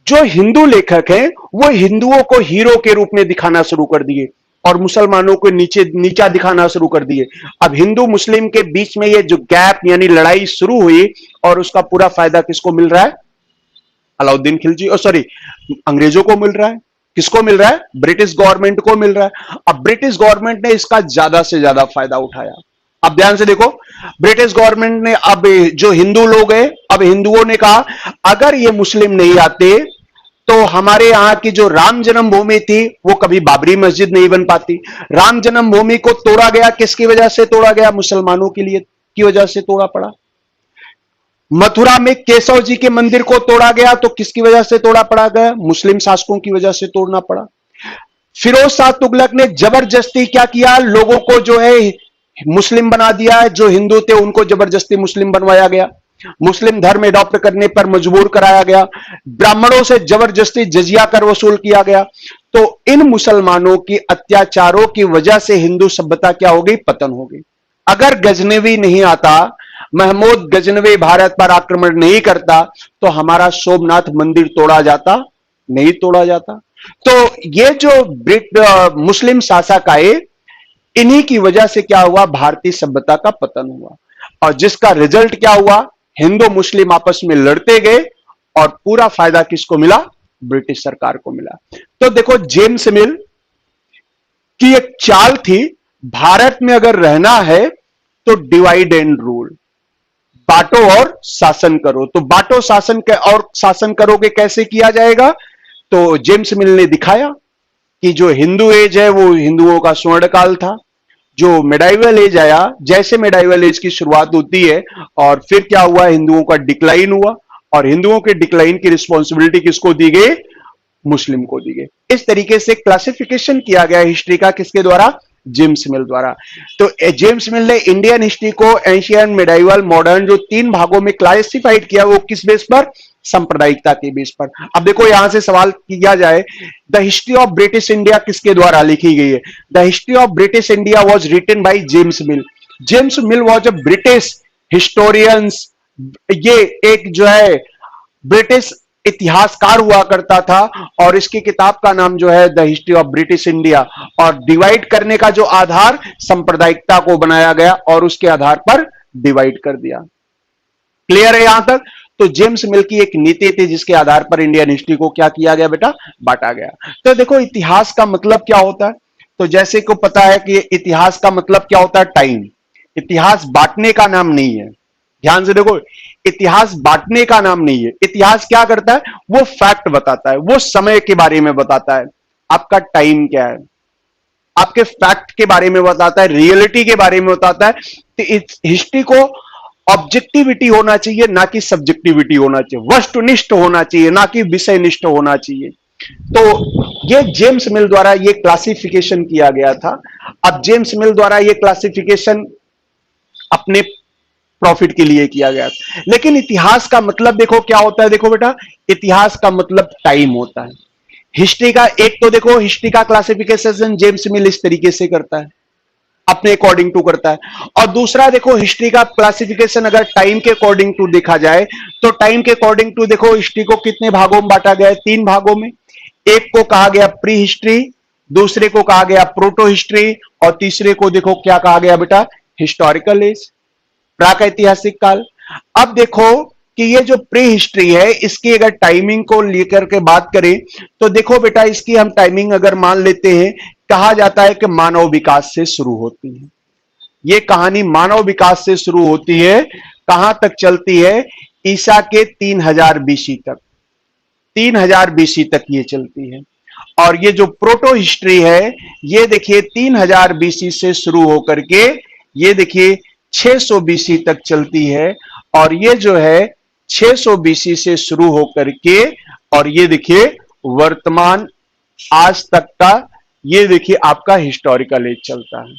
जो हिंदू लेखक हैं वो हिंदुओं को हीरो के रूप में दिखाना शुरू कर दिए और मुसलमानों को नीचे नीचा दिखाना शुरू कर दिए। अब हिंदू मुस्लिम के बीच में ये जो गैप यानी लड़ाई शुरू हुई, और उसका पूरा फायदा किसको मिल रहा है, अलाउद्दीन खिलजी, सॉरी अंग्रेजों को मिल रहा है। किसको मिल रहा है, ब्रिटिश गवर्नमेंट को मिल रहा है। अब ब्रिटिश गवर्नमेंट ने इसका ज्यादा से ज्यादा फायदा उठाया। अब ध्यान से देखो, ब्रिटिश गवर्नमेंट ने, अब जो हिंदू लोग हैं, अब हिंदुओं ने कहा अगर ये मुस्लिम नहीं आते तो हमारे यहां की जो राम जन्मभूमि थी वो कभी बाबरी मस्जिद नहीं बन पाती। राम जन्मभूमि को तोड़ा गया, किसकी वजह से तोड़ा गया, मुसलमानों के लिए की वजह से तोड़ा पड़ा। मथुरा में केशव जी के मंदिर को तोड़ा गया तो किसकी वजह से तोड़ा पड़ा गया, मुस्लिम शासकों की वजह से तोड़ना पड़ा। फिरोज शाह तुगलक ने जबरदस्ती क्या किया, लोगों को जो है मुस्लिम बना दिया है, जो हिंदू थे उनको जबरदस्ती मुस्लिम बनवाया गया, मुस्लिम धर्म एडॉप्ट करने पर मजबूर कराया गया, ब्राह्मणों से जबरदस्ती जजिया कर वसूल किया गया। तो इन मुसलमानों की अत्याचारों की वजह से हिंदू सभ्यता क्या हो गई, पतन हो गई। अगर गजनवी नहीं आता, महमूद गजनवी भारत पर आक्रमण नहीं करता, तो हमारा सोमनाथ मंदिर तोड़ा जाता, नहीं तोड़ा जाता। तो ये जो मुस्लिम शासक आए, इन्हीं की वजह से क्या हुआ, भारतीय सभ्यता का पतन हुआ। और जिसका रिजल्ट क्या हुआ, हिंदू मुस्लिम आपस में लड़ते गए और पूरा फायदा किसको मिला, ब्रिटिश सरकार को मिला। तो देखो जेम्स मिल की एक चाल थी, भारत में अगर रहना है तो डिवाइड एंड रूल, बांटो और शासन करो। तो बांटो शासन और शासन करोगे कैसे किया जाएगा, तो जेम्स मिल ने दिखाया कि जो हिंदू एज है वो हिंदुओं का स्वर्ण काल था। जो मेडाइवल एज आया, जैसे मेडाइवल एज की शुरुआत होती है और फिर क्या हुआ, हिंदुओं का डिक्लाइन हुआ, और हिंदुओं के डिक्लाइन की रिस्पॉन्सिबिलिटी किसको दी गई, मुस्लिम को दी गई। इस तरीके से क्लासिफिकेशन किया गया हिस्ट्री का, किसके द्वारा, जेम्स मिल द्वारा। तो जेम्स मिल ने इंडियन हिस्ट्री को एंशियंट, मेडाइवल, मॉडर्न जो तीन भागों में क्लासिफाइड किया, वो किस बेस पर, सांप्रदायिकता के बेस पर। अब देखो यहां से सवाल किया जाए, the history of British India किसके द्वारा लिखी गई है, the history of British India was written by James Mill. James Mill was a British historians, ये एक जो है ब्रिटिश इतिहासकार हुआ करता था, और इसकी किताब का नाम जो है the history of British India, और डिवाइड करने का जो आधार सांप्रदायिकता को बनाया गया और उसके आधार पर डिवाइड कर दिया। क्लियर है यहां तक। तो जेम्स मिल की एक नीति थी जिसके आधार पर इंडियन हिस्ट्री को क्या किया गया बेटा, बांटा गया। तो देखो इतिहास का मतलब क्या होता है, तो जैसे को पता है कि इतिहास का मतलब क्या होता है, टाइम। इतिहास बांटने का नाम नहीं है, ध्यान से देखो, इतिहास बांटने का नाम नहीं है। इतिहास क्या करता है, वो फैक्ट बताता है, वो समय के बारे में बताता है। आपका टाइम क्या है, आपके फैक्ट के बारे में बताता है, रियलिटी के बारे में बताता है। तो इस हिस्ट्री को ऑब्जेक्टिविटी होना चाहिए, ना कि सब्जेक्टिविटी होना चाहिए, वस्तुनिष्ठ होना चाहिए, ना कि विषयनिष्ठ होना चाहिए। तो ये जेम्स मिल द्वारा ये क्लासिफिकेशन किया गया था। अब जेम्स मिल द्वारा ये क्लासिफिकेशन अपने प्रॉफिट के लिए किया गया था। लेकिन इतिहास का मतलब देखो क्या होता है, देखो बेटा, इतिहास का मतलब टाइम होता है। हिस्ट्री का एक तो देखो, हिस्ट्री का क्लासिफिकेशन जेम्स मिल इस तरीके से करता है, अपने अकॉर्डिंग टू करता है। और दूसरा देखो, हिस्ट्री का क्लासिफिकेशन अगर टाइम के अकॉर्डिंग टू देखा जाए, तो टाइम के अकॉर्डिंग टू देखो, हिस्ट्री को कितने भागों में बांटा गया है, 3 भागों में। एक को कहा गया प्री हिस्ट्री, दूसरे को कहा गया प्रोटो हिस्ट्री, और तीसरे को देखो क्या कहा गया बेटा, हिस्टोरिकल एज, प्राक-ऐतिहासिक काल। अब देखो कि ये जो प्री हिस्ट्री है, इसकी अगर टाइमिंग को लेकर के बात करें, तो देखो बेटा, इसकी हम टाइमिंग अगर मान लेते हैं, कहा जाता है कि मानव विकास से शुरू होती है। ये कहानी मानव विकास से शुरू होती है, कहां तक चलती है, ईसा के 3000 बीसी तक, 3000 बीसी तक ये चलती है। और ये जो प्रोटो हिस्ट्री है, ये देखिए 3000 बीसी से शुरू होकर के ये देखिए 600 बीसी तक चलती है। और ये जो है 600 बीसी से शुरू होकर के, और ये देखिए वर्तमान आज तक का, ये देखिए आपका हिस्टोरिकल एज चलता है।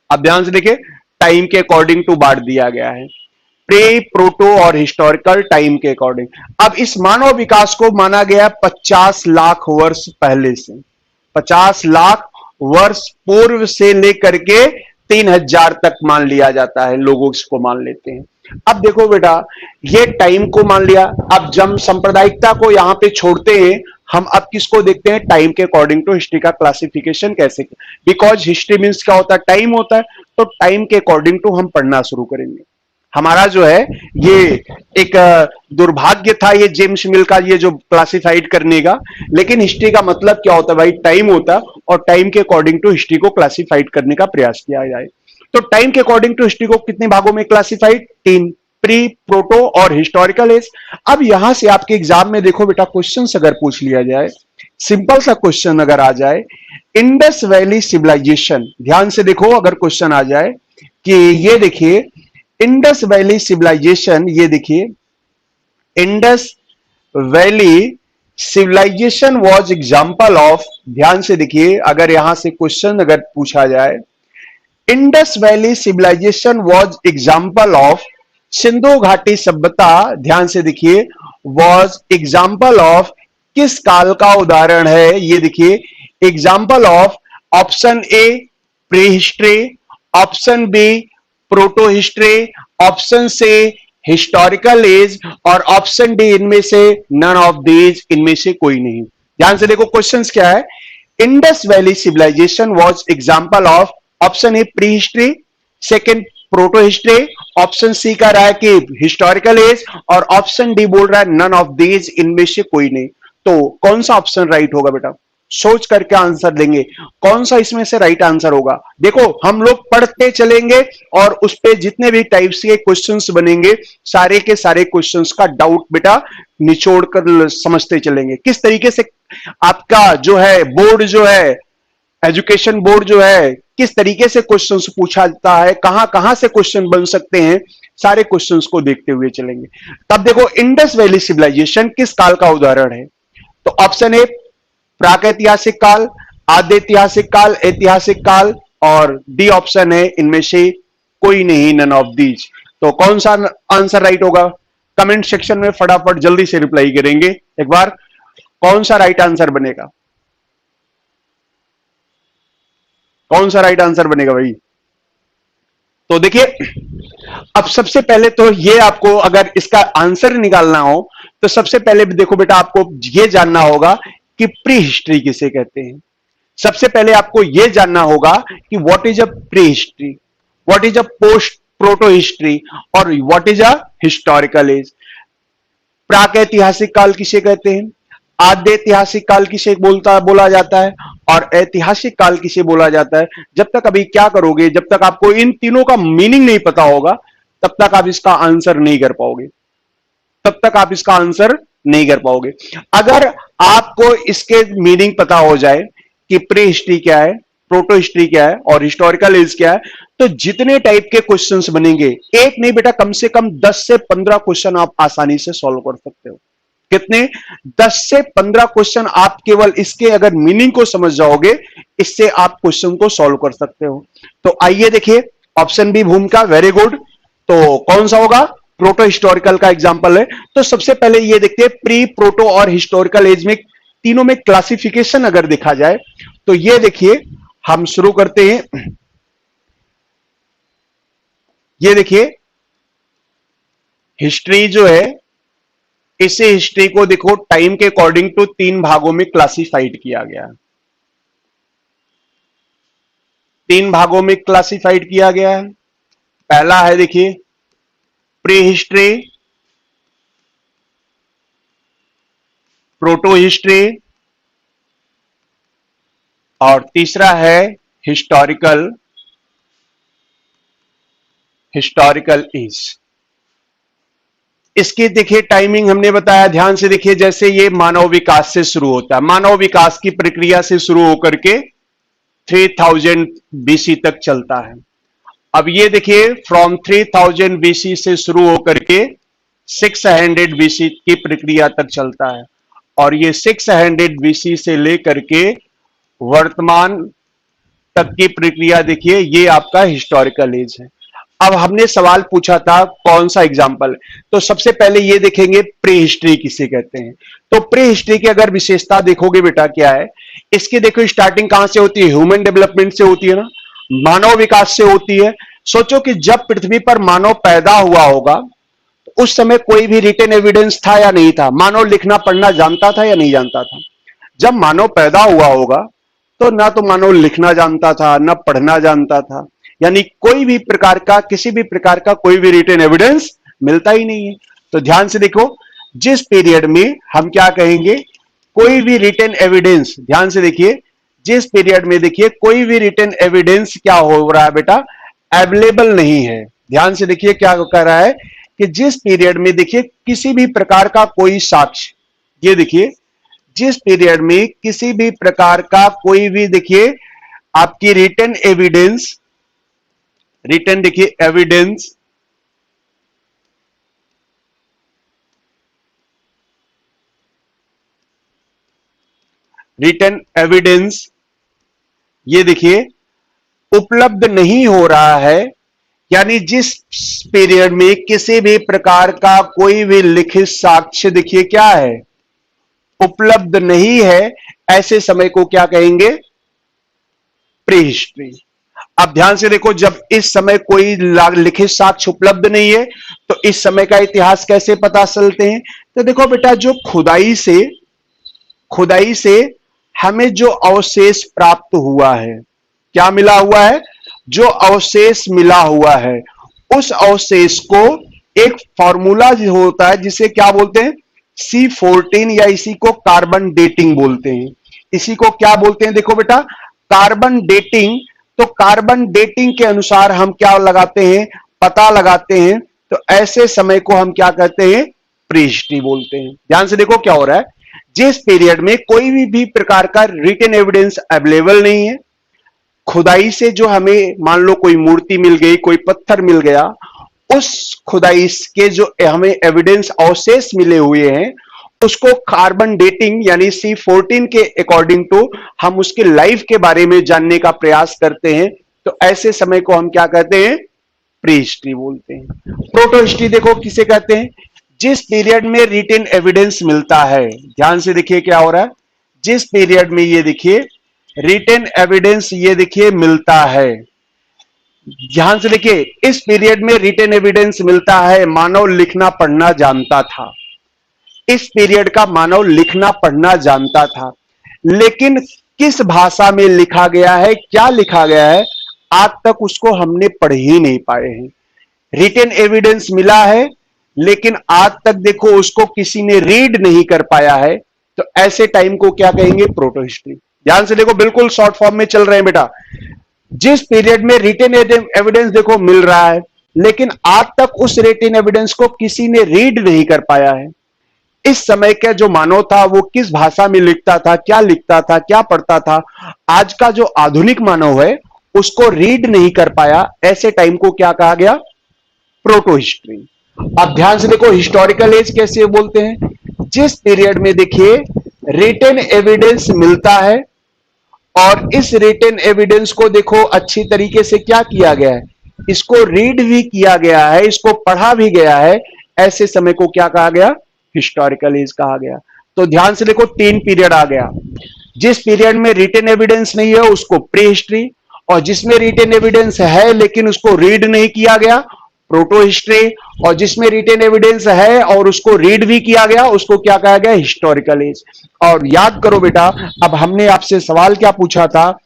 अब ध्यान से देखिए, टाइम के अकॉर्डिंग टू बांट दिया गया है, प्रे, प्रोटो और हिस्टोरिकल टाइम के अकॉर्डिंग। अब इस मानव विकास को माना गया 50 लाख वर्ष पहले से, 50 लाख वर्ष पूर्व से लेकर के 3000 तक मान लिया जाता है, लोगों इसको मान लेते हैं। अब देखो बेटा, ये टाइम को मान लिया। अब जब सांप्रदायिकता को यहां पे छोड़ते हैं, हम अब किसको देखते हैं, टाइम के अकॉर्डिंग टू हिस्ट्री का क्लासिफिकेशन कैसे, बिकॉज हिस्ट्री मीन्स क्या होता है, टाइम होता है। तो टाइम के अकॉर्डिंग टू हम पढ़ना शुरू करेंगे। हमारा जो है ये एक दुर्भाग्य था, ये जेम्स मिल का ये जो क्लासिफाइड करने का। लेकिन हिस्ट्री का मतलब क्या होता है भाई, टाइम होता है, और टाइम के अकॉर्डिंग टू हिस्ट्री को क्लासिफाइड करने का प्रयास किया जाए। तो टाइम के अकॉर्डिंग टू हिस्ट्री को कितने भागों में क्लासिफाइड, 3, प्री, प्रोटो और हिस्टोरिकल एज। अब यहां से आपके एग्जाम में देखो बेटा, क्वेश्चन अगर पूछ लिया जाए, सिंपल सा क्वेश्चन अगर आ जाए, इंडस वैली सिविलाइजेशन, ध्यान से देखो अगर क्वेश्चन आ जाए कि ये देखिए इंडस वैली सिविलाइजेशन, ये देखिए Indus valley civilization was example of, ध्यान से देखिए अगर यहां से क्वेश्चन अगर पूछा जाए, Indus valley civilization was example of, सिंधु घाटी सभ्यता, ध्यान से देखिए, वॉज एग्जाम्पल ऑफ, किस काल का उदाहरण है, ये देखिए example of, option A pre history, option B proto history, option C historical age, और ऑप्शन डी इनमें से नन ऑफ दीज, इनमें से कोई नहीं। ध्यान से देखो क्वेश्चंस क्या है, Indus valley civilization was example of, option A pre history, second proto history, option C का रहा है कि हिस्टोरिकल एज, और ऑप्शन डी बोल रहा है नन ऑफ दीज, इनमें से कोई नहीं। तो कौन सा ऑप्शन राइट होगा बेटा, सोच करके आंसर देंगे, कौन सा इसमें से राइट आंसर होगा। देखो हम लोग पढ़ते चलेंगे, और उस पे जितने भी टाइप्स के क्वेश्चंस बनेंगे, सारे के सारे क्वेश्चंस का डाउट बेटा निचोड़ कर समझते चलेंगे, किस तरीके से आपका जो है बोर्ड जो है, एजुकेशन बोर्ड जो है, किस तरीके से क्वेश्चंस पूछा जाता है, कहां कहां से क्वेश्चन बन सकते हैं, सारे क्वेश्चंस को देखते हुए चलेंगे। तब देखो इंडस वैली सिविलाइजेशन किस काल का उदाहरण है, तो ऑप्शन ए प्राक-ऐतिहासिक काल, आद्य ऐतिहासिक काल, ऐतिहासिक काल, और डी ऑप्शन है इनमें से कोई नहीं, नन ऑफ दीज। तो कौन सा आंसर राइट होगा, कमेंट सेक्शन में फटाफट जल्दी से रिप्लाई करेंगे एक बार, कौन सा राइट आंसर बनेगा, कौन सा राइट आंसर बनेगा भाई। तो देखिए, अब सबसे पहले तो ये आपको अगर इसका आंसर निकालना हो, तो सबसे पहले देखो बेटा, आपको ये जानना होगा कि प्री हिस्ट्री किसे कहते हैं। सबसे पहले आपको यह जानना होगा कि what is a pre history, what is a post proto history, और what is a historical age. प्राक ऐतिहासिक काल किसे कहते हैं, आद्य ऐतिहासिक काल किसे बोला जाता है, और ऐतिहासिक काल किसे बोला जाता है? जब तक अभी क्या करोगे, जब तक आपको इन तीनों का मीनिंग नहीं पता होगा तब तक आप इसका आंसर नहीं कर पाओगे, तब तक आप इसका आंसर नहीं कर पाओगे। अगर आपको इसके मीनिंग पता हो जाए कि प्री हिस्ट्री क्या है, प्रोटो हिस्ट्री क्या है और हिस्टोरिकल एज क्या है, तो जितने टाइप के क्वेश्चंस बनेंगे, एक नहीं बेटा, कम से कम 10 से 15 क्वेश्चन आप आसानी से सॉल्व कर सकते हो। कितने? 10 से 15 क्वेश्चन आप केवल इसके अगर मीनिंग को समझ जाओगे, इससे आप क्वेश्चन को सॉल्व कर सकते हो। तो आइए देखिए, ऑप्शन बी भूमिका, वेरी गुड। तो कौन सा होगा? प्रोटो हिस्टोरिकल का एग्जांपल है। तो सबसे पहले ये देखते हैं, प्री, प्रोटो और हिस्टोरिकल एज में तीनों में क्लासिफिकेशन अगर देखा जाए तो ये देखिए, हम शुरू करते हैं। ये देखिए, हिस्ट्री जो है, इसे हिस्ट्री को देखो टाइम के अकॉर्डिंग टू 3 भागों में क्लासिफाइड किया गया है। 3 भागों में क्लासिफाइड किया गया है। पहला है देखिए प्री हिस्ट्री, प्रोटो हिस्ट्री और तीसरा है हिस्टोरिकल, हिस्टोरिकल एज। इसकी देखिए टाइमिंग हमने बताया, ध्यान से देखिए, जैसे ये मानव विकास से शुरू होता है, मानव विकास की प्रक्रिया से शुरू होकर के 3000 बीसी तक चलता है। अब ये देखिए, फ्रॉम 3000 बीसी से शुरू होकर के 600 बीसी की प्रक्रिया तक चलता है और ये 600 बीसी से लेकर के वर्तमान तक की प्रक्रिया देखिए, ये आपका हिस्टोरिकल एज है। अब हमने सवाल पूछा था कौन सा एग्जाम्पल, तो सबसे पहले ये देखेंगे प्री हिस्ट्री किसे कहते हैं। तो प्री हिस्ट्री की अगर विशेषता देखोगे बेटा क्या है, इसकी देखो स्टार्टिंग कहां से होती है? ह्यूमन डेवलपमेंट से होती है ना, मानव विकास से होती है। सोचो कि जब पृथ्वी पर मानव पैदा हुआ होगा, उस समय कोई भी रिटन एविडेंस था या नहीं था? मानव लिखना पढ़ना जानता था या नहीं जानता था? जब मानव पैदा हुआ होगा तो ना तो मानव लिखना जानता था ना पढ़ना जानता था, यानी कोई भी प्रकार का, किसी भी प्रकार का कोई भी रिटन एविडेंस मिलता ही नहीं है। तो ध्यान से देखो, जिस पीरियड में हम क्या कहेंगे, कोई भी रिटन एविडेंस, ध्यान से देखिए, जिस पीरियड में देखिए कोई भी रिटन एविडेंस क्या हो रहा है बेटा, अवेलेबल नहीं है। ध्यान से देखिए क्या कर रहा है कि जिस पीरियड में देखिए किसी भी प्रकार का कोई साक्ष्य, ये देखिए, जिस पीरियड में किसी भी प्रकार का कोई भी देखिए आपकी रिटन एविडेंस, रिटन देखिए एविडेंस, रिटन एविडेंस ये देखिए उपलब्ध नहीं हो रहा है, यानी जिस पीरियड में किसी भी प्रकार का कोई भी लिखित साक्ष्य देखिए क्या है, उपलब्ध नहीं है, ऐसे समय को क्या कहेंगे? Pre history. अब ध्यान से देखो, जब इस समय कोई लिखित साक्ष्य उपलब्ध नहीं है तो इस समय का इतिहास कैसे पता चलते हैं? तो देखो बेटा, जो खुदाई से हमें जो अवशेष प्राप्त हुआ है, क्या मिला हुआ है? जो अवशेष मिला हुआ है, उस अवशेष को एक फॉर्मूला जो होता है जिसे क्या बोलते हैं? C14, या इसी को कार्बन डेटिंग बोलते हैं। इसी को क्या बोलते हैं? देखो बेटा, कार्बन डेटिंग। तो कार्बन डेटिंग के अनुसार हम क्या लगाते हैं? पता लगाते हैं। तो ऐसे समय को हम क्या कहते हैं? प्री हिस्ट्री बोलते हैं। ध्यान से देखो क्या हो रहा है, जिस पीरियड में कोई भी प्रकार का रिटन एविडेंस अवेलेबल नहीं है, खुदाई से जो हमें मान लो कोई मूर्ति मिल गई, कोई पत्थर मिल गया, उस खुदाई के जो हमें एविडेंस अवशेष मिले हुए हैं, उसको कार्बन डेटिंग यानी C14 के अकॉर्डिंग टू हम उसके लाइफ के बारे में जानने का प्रयास करते हैं। तो ऐसे समय को हम क्या कहते हैं? प्री हिस्ट्री बोलते हैं। प्रोटो हिस्ट्री देखो किसे कहते हैं? जिस पीरियड में रिटन एविडेंस मिलता है, ध्यान से देखिए क्या हो रहा है, जिस पीरियड में ये देखिए रिटन एविडेंस ये देखिए मिलता है, ध्यान से देखिए, इस पीरियड में रिटन एविडेंस मिलता है, मानव लिखना पढ़ना जानता था। इस पीरियड का मानव लिखना पढ़ना जानता था, लेकिन किस भाषा में लिखा गया है, क्या लिखा गया है, आज तक उसको हमने पढ़ ही नहीं पाए हैं। रिटन एविडेंस मिला है लेकिन आज तक देखो उसको किसी ने रीड नहीं कर पाया है। तो ऐसे टाइम को क्या कहेंगे? Proto history. ध्यान से देखो, बिल्कुल शॉर्ट फॉर्म में चल रहे हैं बेटा। जिस पीरियड में रिटेन एविडेंस देखो मिल रहा है, लेकिन आज तक उस रिटेन एविडेंस को किसी ने रीड नहीं कर पाया है। इस समय का जो मानव था वो किस भाषा में लिखता था, क्या लिखता था, क्या पढ़ता था, आज का जो आधुनिक मानव है उसको रीड नहीं कर पाया। ऐसे टाइम को क्या कहा गया? Proto history. अब ध्यान से देखो, हिस्टोरिकल एज कैसे बोलते हैं? जिस पीरियड में देखिए रिटेन एविडेंस मिलता है और इस रिटेन एविडेंस को देखो अच्छी तरीके से क्या किया गया है, इसको रीड भी किया गया है, इसको पढ़ा भी गया है, ऐसे समय को क्या कहा गया? हिस्टोरिकल एज कहा गया। तो ध्यान से देखो, तीन पीरियड आ गया। जिस पीरियड में रिटेन एविडेंस नहीं है उसको प्री हिस्ट्री, और जिसमें रिटेन एविडेंस है लेकिन उसको रीड नहीं किया गया, प्रोटो हिस्ट्री, और जिसमें रिटेन एविडेंस है और उसको रीड भी किया गया उसको क्या कहा गया? Historical age. और याद करो बेटा, अब हमने आपसे सवाल क्या पूछा था?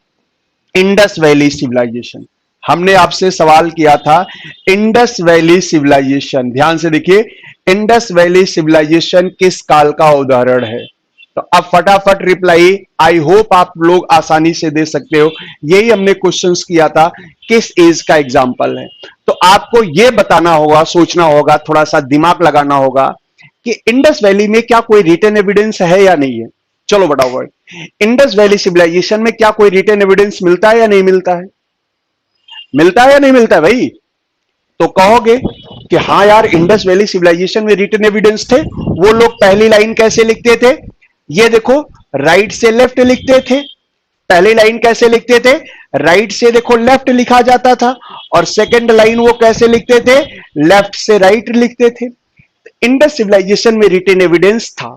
Indus valley civilisation. हमने आपसे सवाल किया था इंडस वैली सिविलाइजेशन। ध्यान से देखिए, इंडस वैली सिविलाइजेशन किस काल का उदाहरण है? तो अब फटाफट रिप्लाई, आई होप आप लोग आसानी से दे सकते हो। यही हमने क्वेश्चंस किया था, किस एज का एग्जाम्पल है। तो आपको यह बताना होगा, सोचना होगा, थोड़ा सा दिमाग लगाना होगा कि इंडस वैली में क्या कोई रिटन एविडेंस है या नहीं है। चलो बताओ, इंडस वैली सिविलाइजेशन में क्या कोई रिटन एविडेंस मिलता है या नहीं मिलता है? मिलता है या नहीं मिलता है भाई? तो कहोगे कि हाँ यार, इंडस वैली सिविलाइजेशन में रिटन एविडेंस थे। वो लोग पहली लाइन कैसे लिखते थे? ये देखो, राइट से लेफ्ट लिखते थे। पहली लाइन कैसे लिखते थे? राइट से देखो लेफ्ट लिखा जाता था। और सेकंड लाइन वो कैसे लिखते थे? लेफ्ट से राइट लिखते थे। इंडस सिविलाइजेशन में रिटन एविडेंस था।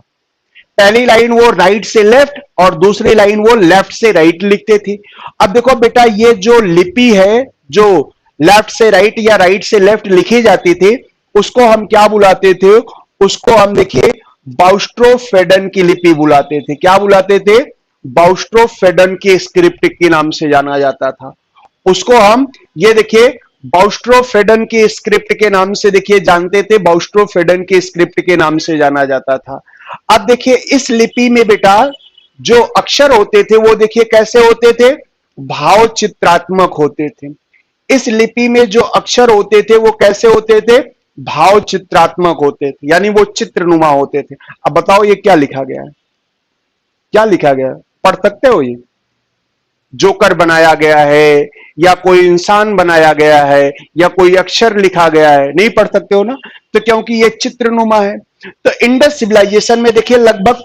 पहली लाइन वो राइट से लेफ्ट और दूसरी लाइन वो लेफ्ट से राइट लिखते थे। अब देखो बेटा, ये जो लिपि है जो लेफ्ट से राइट या राइट से लेफ्ट लिखी जाती थी, उसको हम क्या बुलाते थे? उसको हम देखिए बाउस्ट्रोफेडन की लिपि बुलाते थे। क्या बुलाते थे? बाउस्ट्रोफेडन के स्क्रिप्ट के नाम से जाना जाता था उसको हम। ये देखिए, बाउस्ट्रोफेडन के स्क्रिप्ट के नाम से देखिए जानते थे, बाउस्ट्रोफेडन के स्क्रिप्ट के नाम से जाना जाता था। अब देखिए, इस लिपि में बेटा जो अक्षर होते थे वो देखिए कैसे होते थे? भाव चित्रात्मक होते थे। इस लिपि में जो अक्षर होते थे वो कैसे होते थे? भाव चित्रात्मक होते थे, यानी वो चित्रनुमा होते थे। अब बताओ ये क्या लिखा गया है? क्या लिखा गया है? पढ़ सकते हो? ये जोकर बनाया गया है या कोई इंसान बनाया गया है या कोई अक्षर लिखा गया है? नहीं पढ़ सकते हो ना, तो क्योंकि ये चित्रनुमा है। तो इंडस सिविलाइजेशन में देखिए लगभग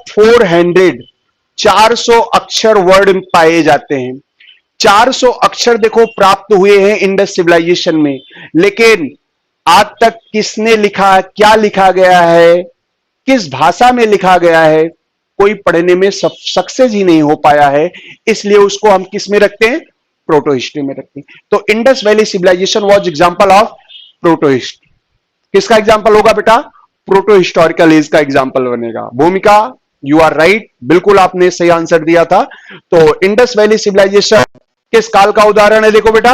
400 अक्षर वर्ड पाए जाते हैं। 400 अक्षर देखो प्राप्त हुए हैं इंडस सिविलाइजेशन में, लेकिन आज तक किसने लिखा, क्या लिखा गया है, किस भाषा में लिखा गया है, कोई पढ़ने में सक्सेस ही नहीं हो पाया है। इसलिए उसको हम किस में रखते हैं? प्रोटो हिस्ट्री में रखते हैं। तो Indus valley civilisation was example of protohistory. किसका एग्जांपल होगा बेटा? प्रोटो हिस्टोरिकल एज का एग्जांपल बनेगा। भूमिका, यू आर राइट, बिल्कुल आपने सही आंसर दिया था। तो इंडस वैली सिविलाइजेशन किस काल का उदाहरण है? देखो बेटा,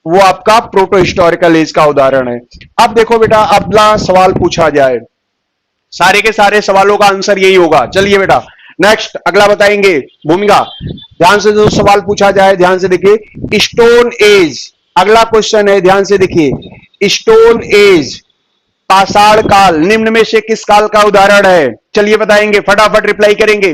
वो आपका प्रोटो हिस्टोरिकल एज का उदाहरण है। अब देखो बेटा, अगला सवाल पूछा जाए, सारे के सारे सवालों का आंसर यही होगा। चलिए बेटा, नेक्स्ट अगला बताएंगे। भूमिका, ध्यान से जो सवाल पूछा जाए ध्यान से देखिए। स्टोन एज, अगला क्वेश्चन है, ध्यान से देखिए। स्टोन एज, पाषाण काल, निम्न में से किस काल का उदाहरण है? चलिए बताएंगे, फटाफट रिप्लाई करेंगे।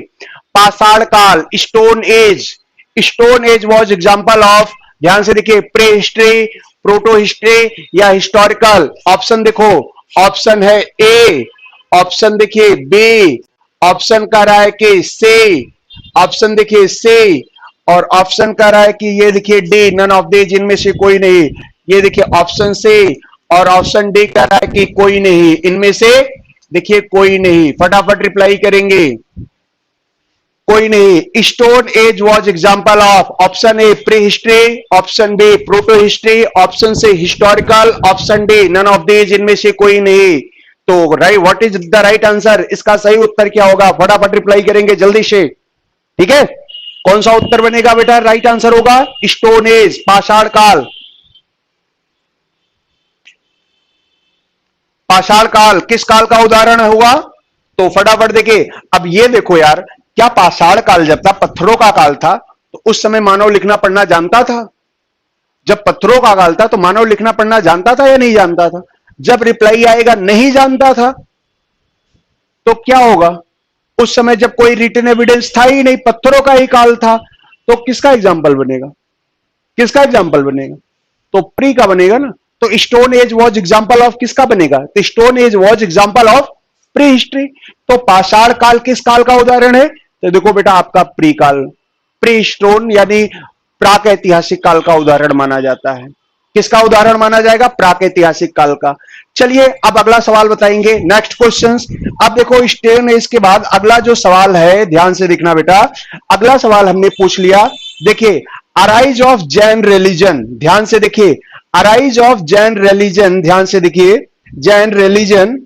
पाषाण काल, stone age. Stone age was example of, ध्यान से देखिए, प्री हिस्ट्री, प्रोटो हिस्ट्री या हिस्टोरिकल। ऑप्शन देखो, ऑप्शन है ए, ऑप्शन देखिए बी, ऑप्शन कह रहा है कि सी, ऑप्शन देखिए सी, और ऑप्शन कह रहा है कि ये देखिए डी, नन ऑफ दीज, इनमें से कोई नहीं। ये देखिए ऑप्शन सी और ऑप्शन डी कह रहा है कि कोई नहीं, इनमें से देखिए कोई नहीं। फटाफट रिप्लाई करेंगे, कोई नहीं। Stone age was example of, option A pre history, option B proto history, option C historical, option D none of these, इनमें से कोई नहीं। तो right, what is the right answer? इसका सही उत्तर क्या होगा? फटाफट रिप्लाई करेंगे जल्दी से, ठीक है। कौन सा उत्तर बनेगा बेटा? राइट आंसर होगा स्टोन एज, पाषाण काल। पाषाण काल किस काल का उदाहरण हुआ? तो फटाफट देखिए। अब ये देखो यार, क्या पाषाण काल जब था पत्थरों का काल था? तो उस समय मानव लिखना पढ़ना जानता था? जब पत्थरों का काल था तो मानव लिखना पढ़ना जानता था या नहीं जानता था? जब रिप्लाई आएगा नहीं जानता था, तो क्या होगा? उस समय जब कोई रिटन एविडेंस था ही नहीं, पत्थरों का ही काल था, तो किसका एग्जाम्पल बनेगा? किसका एग्जाम्पल बनेगा? तो प्री का बनेगा ना। तो stone age was example of किसका बनेगा? तो stone age was example of pre history. तो पाषाण काल किस काल का उदाहरण है? तो देखो बेटा, आपका प्री काल, प्री स्टोन यानी प्राक ऐतिहासिक काल का उदाहरण माना जाता है। किसका उदाहरण माना जाएगा? प्राक ऐतिहासिक काल का। चलिए अब अगला सवाल बताएंगे, नेक्स्ट क्वेश्चंस। अब देखो स्टोन एज के बाद अगला जो सवाल है, ध्यान से देखना बेटा, अगला सवाल हमने पूछ लिया। देखिए, अराइज ऑफ जैन रिलीजन, ध्यान से देखिए, अराइज ऑफ जैन रिलीजन, ध्यान से देखिए, जैन रिलीजन,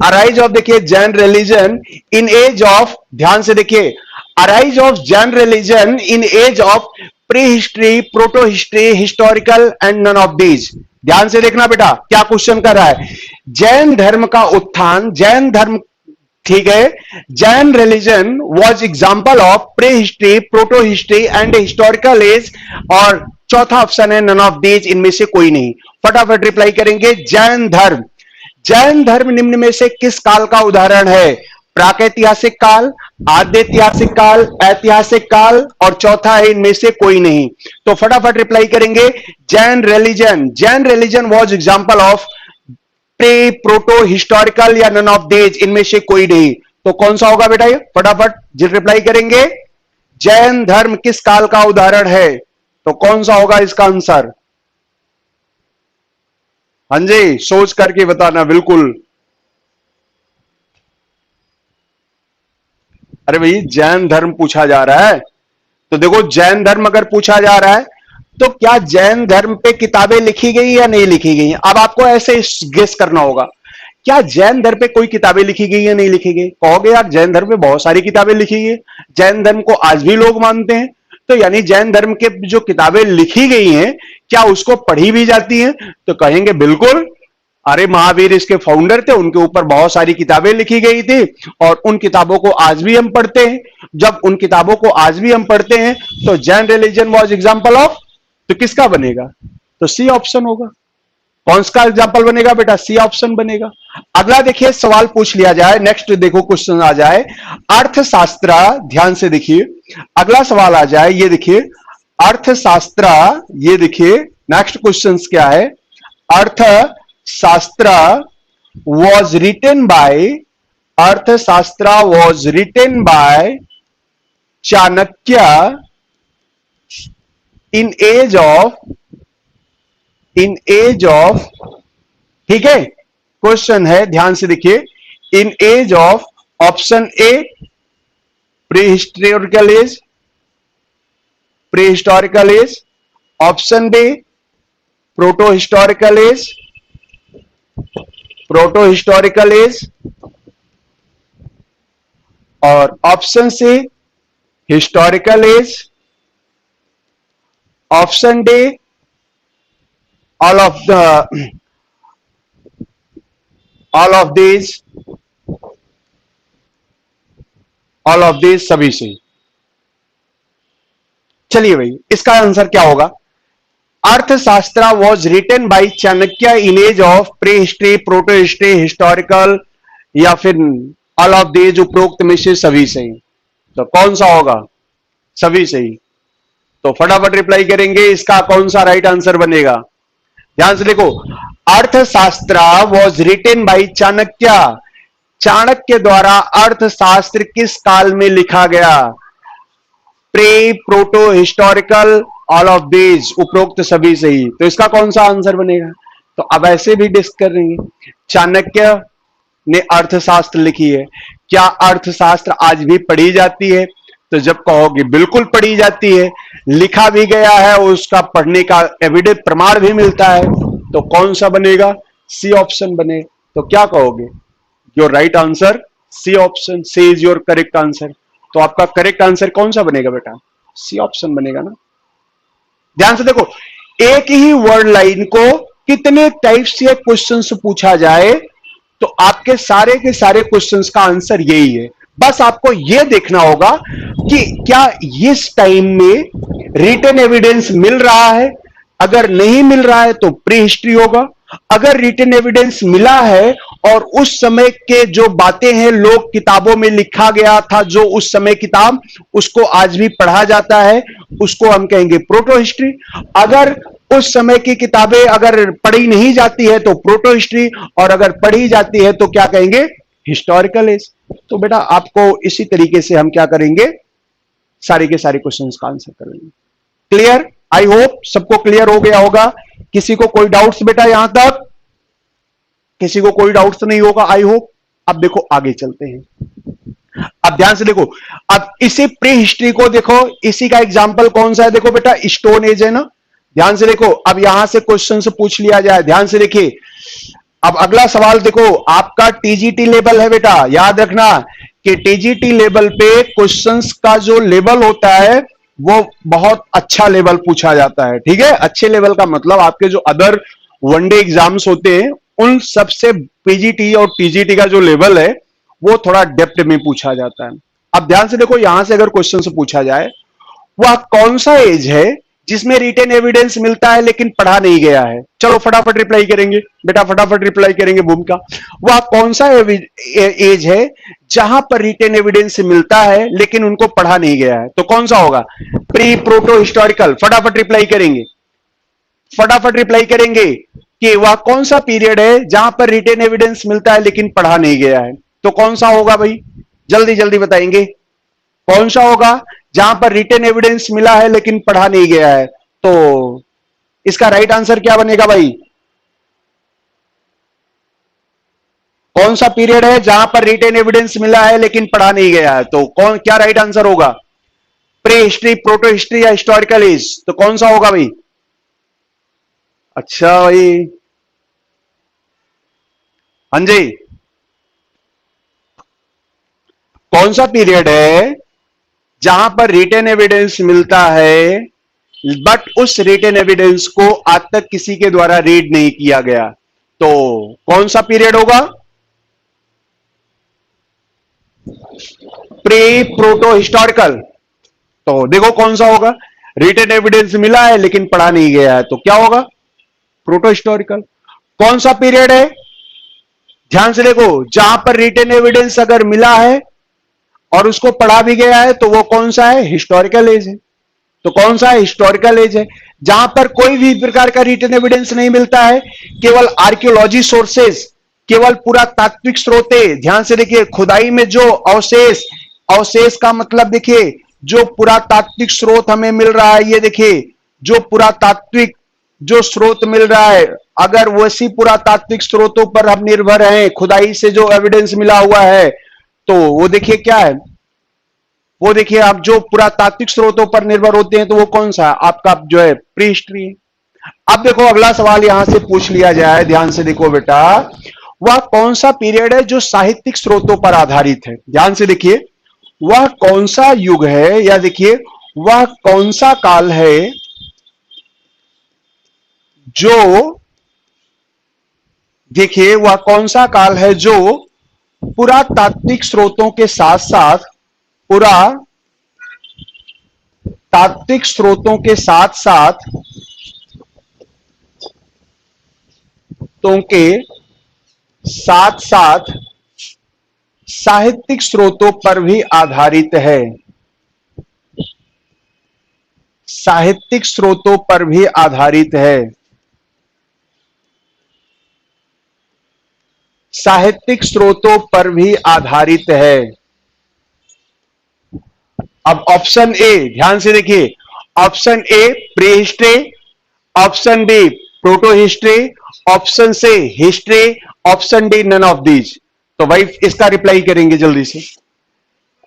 अराइज ऑफ, देखिए Jain religion in age of, ध्यान से देखिए, arise of Jain religion in age of prehistory, protohistory, historical and none of these. ध्यान से देखना बेटा, क्या क्वेश्चन कर रहा है? जैन धर्म का उत्थान, जैन धर्म, ठीक है, Jain religion was example of prehistory, proto history and historical age, और चौथा ऑप्शन है नन ऑफ दीज, इनमें से कोई नहीं। फटाफट रिप्लाई करेंगे। जैन धर्म, जैन धर्म निम्न में से किस काल का उदाहरण है? प्रागैतिहासिक काल, आद्य ऐतिहासिक काल, ऐतिहासिक काल, और चौथा है इनमें से कोई नहीं। तो फटाफट रिप्लाई करेंगे। Jain religion, Jain religion was example of pre, proto, historical या नन ऑफ दीज, इनमें से कोई नहीं। तो कौन सा होगा बेटा ये? फटाफट जी रिप्लाई करेंगे। जैन धर्म किस काल का उदाहरण है? तो कौन सा होगा इसका आंसर? हाँ जी, सोच करके बताना बिल्कुल। अरे भाई, जैन धर्म पूछा जा रहा है, तो देखो जैन धर्म अगर पूछा जा रहा है तो क्या जैन धर्म पे किताबें लिखी गई या नहीं लिखी गई? अब आपको ऐसे गेस करना होगा, क्या जैन धर्म पे कोई किताबें लिखी गई या नहीं लिखी गई? कहोगे यार जैन धर्म पे बहुत सारी किताबें लिखी गई, जैन धर्म को आज भी लोग मानते हैं, तो यानी जैन धर्म के जो किताबें लिखी गई हैं क्या उसको पढ़ी भी जाती हैं? तो कहेंगे बिल्कुल। अरे महावीर इसके फाउंडर थे, उनके ऊपर बहुत सारी किताबें लिखी गई थी और उन किताबों को आज भी हम पढ़ते हैं। जब उन किताबों को आज भी हम पढ़ते हैं तो Jain religion was example of, तो किसका बनेगा? तो सी ऑप्शन होगा। कौन सा एग्जाम्पल बनेगा बेटा? सी ऑप्शन बनेगा। अगला देखिए सवाल पूछ लिया जाए, नेक्स्ट देखो क्वेश्चन आ जाए, अर्थशास्त्र, ध्यान से देखिए, अगला सवाल आ जाए, ये देखिए अर्थशास्त्र, ये देखिए नेक्स्ट क्वेश्चन क्या है? अर्थशास्त्र was written by, अर्थशास्त्र was written by Chanakya in age of, ठीक है, क्वेश्चन है ध्यान से देखिए, in age of, option A pre historical age, pre historical age, option B proto historical age, proto historical age, और option C historical age, option D all of these सभी से। चलिए भाई, इसका आंसर क्या होगा? Arthashastra was written by Chanakya in age of prehistory, protohistory, historical, या फिर ऑल ऑफ दीज, उपरोक्त में से सभी से। तो कौन सा होगा? सभी से ही। तो फटाफट रिप्लाई करेंगे, इसका कौन सा राइट आंसर बनेगा? ध्यान से देखो, Arthashastra was written by Chanakya, Chanakya द्वारा अर्थशास्त्र किस काल में लिखा गया? Pre, proto, historical, all of these, उपरोक्त सभी से ही। तो इसका कौन सा आंसर बनेगा? तो अब ऐसे भी डिस्कस करेंगे, चाणक्य ने अर्थशास्त्र लिखी है, क्या अर्थशास्त्र आज भी पढ़ी जाती है? तो जब कहोगे बिल्कुल पढ़ी जाती है, लिखा भी गया है, उसका पढ़ने का एविडेंस, प्रमाण भी मिलता है, तो कौन सा बनेगा? सी ऑप्शन बने। तो क्या कहोगे? Your right answer C option, C is your correct answer. तो आपका करेक्ट आंसर कौन सा बनेगा बेटा? सी ऑप्शन बनेगा ना। ध्यान से देखो, एक ही वर्ड लाइन को कितने टाइप से क्वेश्चन पूछा जाए तो आपके सारे के सारे क्वेश्चंस का आंसर यही है। बस आपको यह देखना होगा कि क्या इस टाइम में रिटन एविडेंस मिल रहा है। अगर नहीं मिल रहा है तो प्री हिस्ट्री होगा। अगर रिटन एविडेंस मिला है और उस समय के जो बातें हैं लोग किताबों में लिखा गया था, जो उस समय किताब उसको आज भी पढ़ा जाता है, उसको हम कहेंगे प्रोटो हिस्ट्री। अगर उस समय की किताबें अगर पढ़ी नहीं जाती है तो प्रोटो हिस्ट्री, और अगर पढ़ी जाती है तो क्या कहेंगे, हिस्टोरिकल एज। तो बेटा आपको इसी तरीके से हम क्या करेंगे, सारे के सारे क्वेश्चंस का आंसर करेंगे। क्लियर? आई होप सबको क्लियर हो गया होगा। किसी को कोई डाउट्स बेटा यहां तक? किसी को कोई डाउट्स नहीं होगा आई होप। अब देखो आगे चलते हैं। अब ध्यान से देखो, अब इसी प्री हिस्ट्री को देखो, इसी का एग्जाम्पल कौन सा है, देखो बेटा स्टोन एज है ना। ध्यान से देखो, अब यहां से क्वेश्चन से पूछ लिया जाए, ध्यान से देखिए। अब अगला सवाल देखो, आपका टीजीटी लेवल है बेटा, याद रखना कि टीजीटी लेवल पे क्वेश्चंस का जो लेवल होता है वो बहुत अच्छा लेवल पूछा जाता है, ठीक है। अच्छे लेवल का मतलब आपके जो अदर वनडे एग्जाम्स होते हैं उन सबसे पीजीटी और टीजीटी का जो लेवल है वो थोड़ा डेप्थ में पूछा जाता है। अब ध्यान से देखो, यहां से अगर क्वेश्चन से पूछा जाए, वह कौन सा एज है जिसमें रिटन एविडेंस मिलता है लेकिन पढ़ा नहीं गया है। चलो फटाफट रिप्लाई करेंगे बेटा, फटाफट रिप्लाई करेंगे भूमिका। वह कौन सा एज है जहां पर रिटन एविडेंस मिलता है लेकिन उनको पढ़ा नहीं गया है, तो कौन सा होगा, प्री प्रोटो हिस्टोरिकल। फटाफट रिप्लाई करेंगे, फटाफट रिप्लाई करेंगे कि वह कौन सा पीरियड है जहां पर रिटन एविडेंस मिलता है लेकिन पढ़ा नहीं गया है, तो कौन सा होगा भाई, जल्दी जल्दी बताएंगे कौन सा होगा जहां पर रिटन एविडेंस मिला है लेकिन पढ़ा नहीं गया है। तो इसका राइट आंसर क्या बनेगा भाई, कौन सा पीरियड है जहां पर रिटन एविडेंस मिला है लेकिन पढ़ा नहीं गया है, तो कौन, क्या राइट आंसर होगा, प्री हिस्ट्री, प्रोटो हिस्ट्री या हिस्टोरिकल एज, तो कौन सा होगा भाई। अच्छा भाई, हाँ जी, कौन सा पीरियड है जहां पर रिटन एविडेंस मिलता है बट उस रिटन एविडेंस को आज तक किसी के द्वारा रीड नहीं किया गया, तो कौन सा पीरियड होगा, प्री प्रोटो हिस्टोरिकल। तो देखो कौन सा होगा, रिटन एविडेंस मिला है लेकिन पढ़ा नहीं गया है, तो क्या होगा, प्रोटो हिस्टोरिकल। कौन सा पीरियड है, ध्यान से देखो, जहां पर रिटन एविडेंस अगर मिला है और उसको पढ़ा भी गया है तो वो कौन सा है, हिस्टोरिकल एज है। तो कौन सा हिस्टोरिकल एज है, जहां पर कोई भी प्रकार का रिटन एविडेंस नहीं मिलता है, केवल आर्कियोलॉजी सोर्सेज, केवल पुरातात्विक स्रोते। ध्यान से देखिए, खुदाई में जो अवशेष, अवशेष का मतलब देखिए जो पुरातात्विक स्रोत हमें मिल रहा है, ये देखिए जो पुरातात्विक जो स्रोत मिल रहा है, अगर वैसी पुरातात्विक स्रोतों पर हम निर्भर हैं, खुदाई से जो एविडेंस मिला हुआ है, तो वो देखिए क्या है, वो देखिए आप जो पुरातात्विक स्रोतों पर निर्भर होते हैं तो वो कौन सा है आपका, जो है प्री हिस्ट्री। अब देखो अगला सवाल यहां से पूछ लिया जाए, ध्यान से देखो बेटा, वह कौन सा पीरियड है जो साहित्यिक स्रोतों पर आधारित है। ध्यान से देखिए, वह कौन सा युग है, या देखिए वह कौन सा काल है जो, देखिए वह कौन सा काल है जो पुरातात्विक स्रोतों के साथ साथ, पुरातात्विक स्रोतों के साथ साथ तो के साथ साथ साहित्यिक स्रोतों पर भी आधारित है, साहित्यिक स्रोतों पर भी आधारित है, साहित्यिक स्रोतों पर भी आधारित है। अब ऑप्शन ए ध्यान से देखिए, option A pre history, option B proto history, option C history, option D none of these. तो भाई इसका रिप्लाई करेंगे जल्दी से,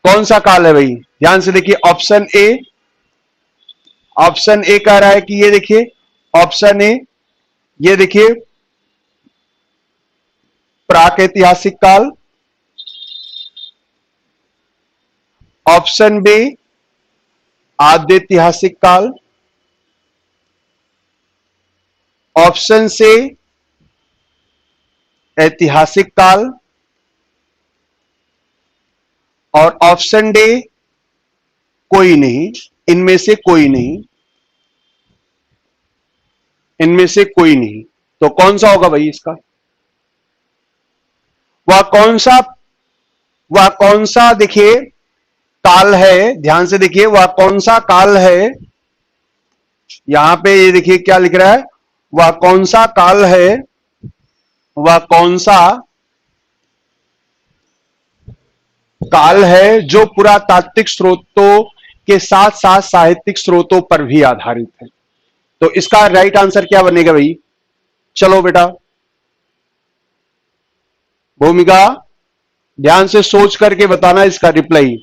कौन सा काल है भाई, ध्यान से देखिए ऑप्शन ए, ऑप्शन ए कह रहा है कि ये देखिए, ऑप्शन ए ये देखिए प्राक ऐतिहासिक काल, ऑप्शन बी आद्य ऐतिहासिक काल, ऑप्शन सी ऐतिहासिक काल, और ऑप्शन डे कोई नहीं, इनमें से कोई नहीं, इनमें से कोई नहीं। तो कौन सा होगा भाई इसका? वह कौन सा, वह कौन सा देखिए काल है, ध्यान से देखिए, वह कौन सा काल है, यहां पे ये देखिए क्या लिख रहा है, वह कौन सा काल है, वह कौन सा काल है जो पुरातात्विक स्रोतों के साथ साथ साहित्यिक स्रोतों पर भी आधारित है। तो इसका राइट आंसर क्या बनेगा भाई? चलो बेटा, भूमिका ध्यान से सोच करके बताना इसका रिप्लाई।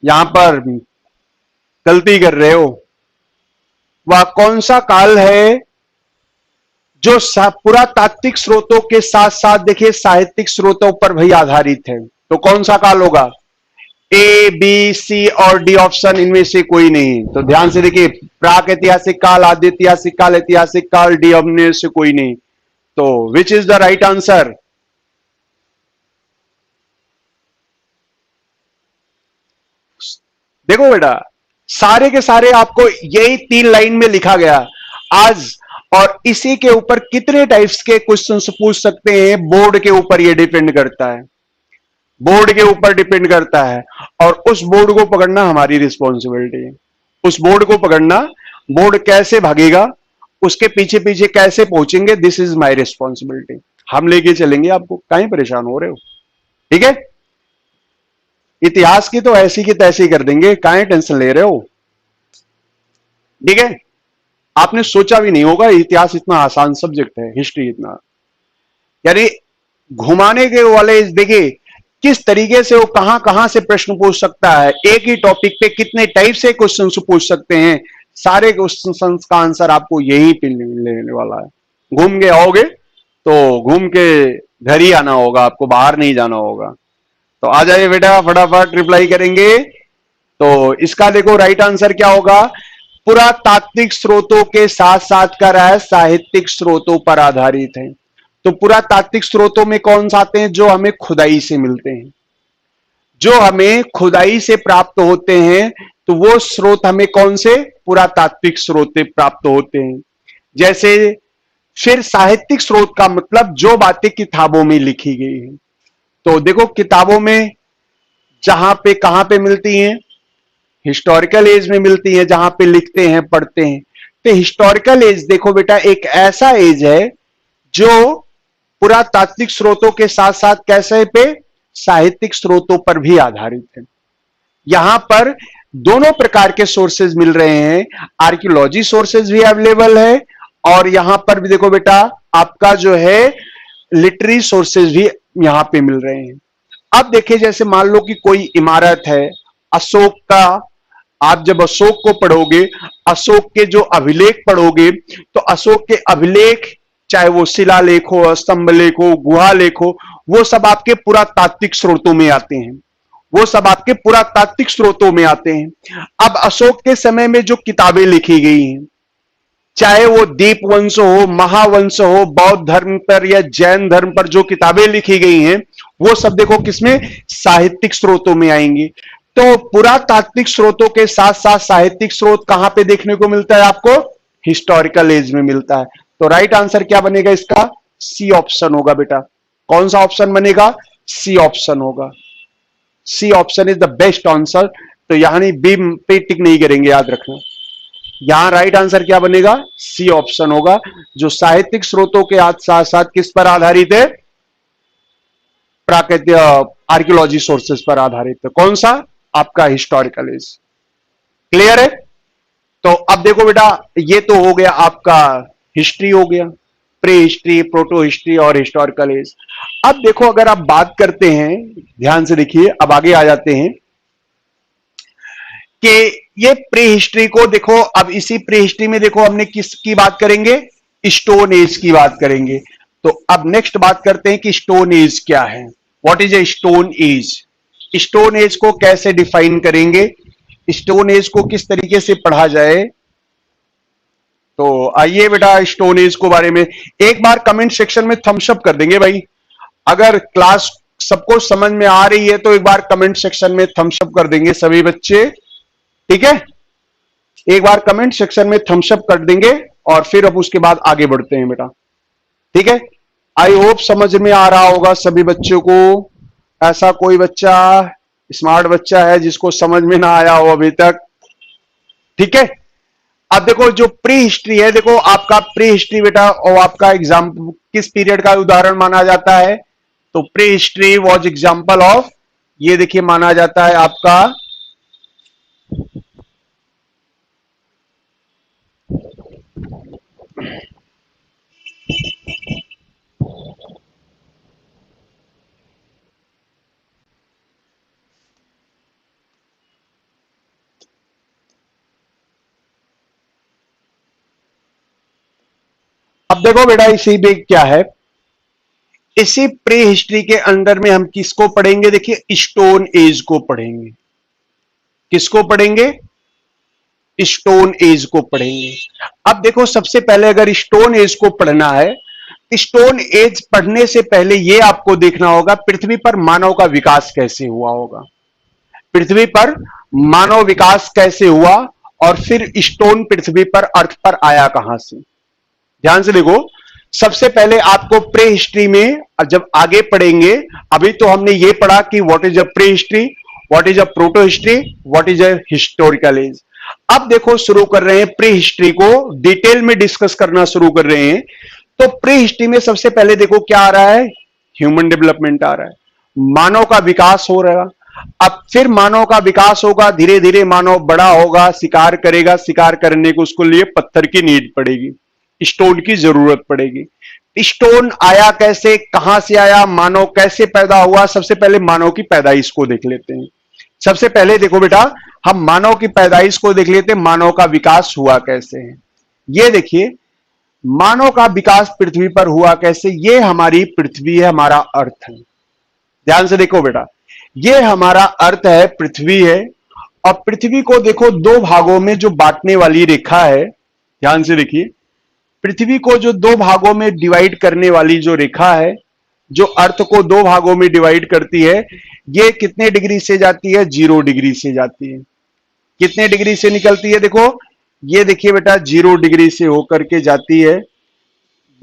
यहां पर गलती कर रहे हो। वह कौन सा काल है जो पुरातात्विक स्रोतों के साथ साथ देखिए साहित्यिक स्रोतों पर भी आधारित है? तो कौन सा काल होगा? ए, बी, सी और डी ऑप्शन, इनमें से कोई नहीं। तो ध्यान से देखिए, प्राक ऐतिहासिक काल, आदि ऐतिहासिक काल, ऐतिहासिक काल, डी में से कोई नहीं। तो which is the right answer? देखो बेटा, सारे के सारे आपको यही 3 लाइन में लिखा गया आज, और इसी के ऊपर कितने टाइप्स के क्वेश्चंस पूछ सकते हैं बोर्ड के ऊपर ये डिपेंड करता है, बोर्ड के ऊपर डिपेंड करता है। और उस बोर्ड को पकड़ना हमारी रिस्पॉन्सिबिलिटी है, उस बोर्ड को पकड़ना। बोर्ड कैसे भागेगा, उसके पीछे पीछे कैसे पहुंचेंगे, दिस इज माई रिस्पॉन्सिबिलिटी। हम लेके चलेंगे आपको, कहीं परेशान हो रहे हो? ठीक है, इतिहास की तो ऐसी की तैसी कर देंगे, काहे टेंशन ले रहे हो? ठीक है, आपने सोचा भी नहीं होगा इतिहास इतना आसान सब्जेक्ट है, हिस्ट्री इतना, यानी घुमाने के वाले देखिए किस तरीके से वो कहां कहां से प्रश्न पूछ सकता है, एक ही टॉपिक पे कितने टाइप से क्वेश्चन पूछ सकते हैं। सारे क्वेश्चन का आंसर आपको यही पे लेने वाला है। घूम के आओगे तो घूम के घर ही आना होगा, आपको बाहर नहीं जाना होगा। तो आ जाइए बेटा, फटाफट रिप्लाई करेंगे। तो इसका देखो राइट आंसर क्या होगा? पुरातात्विक स्रोतों के साथ साथ कर रहा है साहित्यिक स्रोतों पर आधारित है। तो पुरातात्विक स्रोतों में कौन सा आते हैं? जो हमें खुदाई से मिलते हैं, जो हमें खुदाई से प्राप्त होते हैं। तो वो स्रोत हमें कौन से? पुरातात्विक स्रोत प्राप्त होते हैं। जैसे फिर साहित्यिक स्रोत का मतलब जो बातें किताबों में लिखी गई हैं। तो देखो किताबों में जहां पे कहां पे मिलती हैं? हिस्टोरिकल एज में मिलती है, जहां पे लिखते हैं पढ़ते हैं। तो हिस्टोरिकल एज देखो बेटा एक ऐसा एज है जो पुरातात्विक स्रोतों के साथ साथ कैसे पे? साहित्यिक स्रोतों पर भी आधारित है। यहां पर दोनों प्रकार के सोर्सेज मिल रहे हैं, आर्कियोलॉजी सोर्सेज भी अवेलेबल है, और यहां पर भी देखो बेटा आपका जो है लिटरेरी सोर्सेज भी यहां पे मिल रहे हैं। अब देखिए जैसे मान लो कि कोई इमारत है अशोक का, आप जब अशोक को पढ़ोगे, अशोक के जो अभिलेख पढ़ोगे, तो अशोक के अभिलेख चाहे वो शिलालेख हो, स्तंभ लेख हो, गुहा लेख हो, वो सब आपके पुरातात्विक स्रोतों में आते हैं, वो सब आपके पुरातात्विक स्रोतों में आते हैं। अब अशोक के समय में जो किताबें लिखी गई हैं, चाहे वो दीप वंश हो, महावंश हो, बौद्ध धर्म पर या जैन धर्म पर जो किताबें लिखी गई हैं, वो सब देखो किसमें? साहित्यिक स्रोतों में आएंगी। तो पुरातात्विक स्रोतों के साथ साथ साहित्यिक स्रोत कहां पे देखने को मिलता है आपको? हिस्टोरिकल एज में मिलता है। तो राइट आंसर क्या बनेगा इसका? सी ऑप्शन होगा बेटा। कौन सा ऑप्शन बनेगा? सी ऑप्शन होगा। C option is the best answer. तो यहां बी पे टिक नहीं करेंगे, याद रखना। यहां राइट आंसर क्या बनेगा? सी ऑप्शन होगा, जो साहित्यिक स्रोतों के साथ साथ किस पर आधारित है? प्राकृतिक आर्कियोलॉजी सोर्सेस पर आधारित है। कौन सा? आपका हिस्टोरिकल एज। क्लियर है? तो अब देखो बेटा, ये तो हो गया आपका हिस्ट्री हो गया, प्री हिस्ट्री, प्रोटो हिस्ट्री और हिस्टोरिकल एज। अब देखो अगर आप बात करते हैं, ध्यान से देखिए, अब आगे आ जाते हैं कि ये प्री हिस्ट्री को देखो। अब इसी प्री हिस्ट्री में देखो हमने किसकी बात करेंगे? स्टोन एज की बात करेंगे। तो अब नेक्स्ट बात करते हैं कि स्टोन एज क्या है, what is a stone age. Stone age को कैसे डिफाइन करेंगे, स्टोन एज को किस तरीके से पढ़ा जाए। तो आइए बेटा स्टोन एज को बारे में एक बार कमेंट सेक्शन में थम्स अप कर देंगे भाई। अगर क्लास सबको समझ में आ रही है तो एक बार कमेंट सेक्शन में थम्स अप कर देंगे सभी बच्चे, ठीक है। एक बार कमेंट सेक्शन में थम्स अप कर देंगे और फिर अब उसके बाद आगे बढ़ते हैं बेटा, ठीक है। आई होप समझ में आ रहा होगा सभी बच्चों को। ऐसा कोई बच्चा स्मार्ट बच्चा है जिसको समझ में ना आया हो अभी तक? ठीक है। अब देखो जो प्री हिस्ट्री है, देखो आपका प्री हिस्ट्री बेटा और आपका एग्जाम किस पीरियड का उदाहरण माना जाता है? तो pre history was example of, ये देखिए माना जाता है आपका अब देखो बेटा इसी में क्या है, इसी प्री हिस्ट्री के अंडर में हम किसको पढ़ेंगे? देखिए स्टोन एज को पढ़ेंगे। किसको पढ़ेंगे? स्टोन एज को पढ़ेंगे। अब देखो सबसे पहले अगर स्टोन एज को पढ़ना है, स्टोन एज पढ़ने से पहले यह आपको देखना होगा पृथ्वी पर मानव का विकास कैसे हुआ होगा। पृथ्वी पर मानव विकास कैसे हुआ और फिर स्टोन पृथ्वी पर अर्थ पर आया कहां से। ध्यान से देखो, सबसे पहले आपको प्री हिस्ट्री में जब आगे पढ़ेंगे, अभी तो हमने ये पढ़ा कि what is a pre history, what is a protohistory, what is a historical age. अब देखो शुरू कर रहे हैं प्री हिस्ट्री को डिटेल में डिस्कस करना शुरू कर रहे हैं। तो प्री हिस्ट्री में सबसे पहले देखो क्या आ रहा है? ह्यूमन डेवलपमेंट आ रहा है, मानव का विकास हो रहा है। अब फिर मानव का विकास होगा, धीरे धीरे मानव बड़ा होगा, शिकार करेगा, शिकार करने को उसको लिए पत्थर की नीड पड़ेगी, स्टोन की जरूरत पड़ेगी। स्टोन आया कैसे, कहां से आया, मानव कैसे पैदा हुआ? सबसे पहले मानव की पैदाइश को देख लेते हैं। सबसे पहले देखो बेटा हम मानव की पैदाइश को देख लेते हैं, मानव का विकास हुआ कैसे है। ये देखिए मानव का विकास पृथ्वी पर हुआ कैसे। ये हमारी पृथ्वी है, हमारा अर्थ है। ध्यान से देखो बेटा, ये हमारा अर्थ है, पृथ्वी है। और पृथ्वी को देखो दो भागों में जो बांटने वाली रेखा है, ध्यान से देखिए, पृथ्वी को जो दो भागों में डिवाइड करने वाली जो रेखा है, जो अर्थ को दो भागों में डिवाइड करती है, ये कितने डिग्री से जाती है? 0 डिग्री से जाती है। कितने डिग्री से निकलती है? देखो ये देखिए बेटा 0 डिग्री से होकर के जाती है,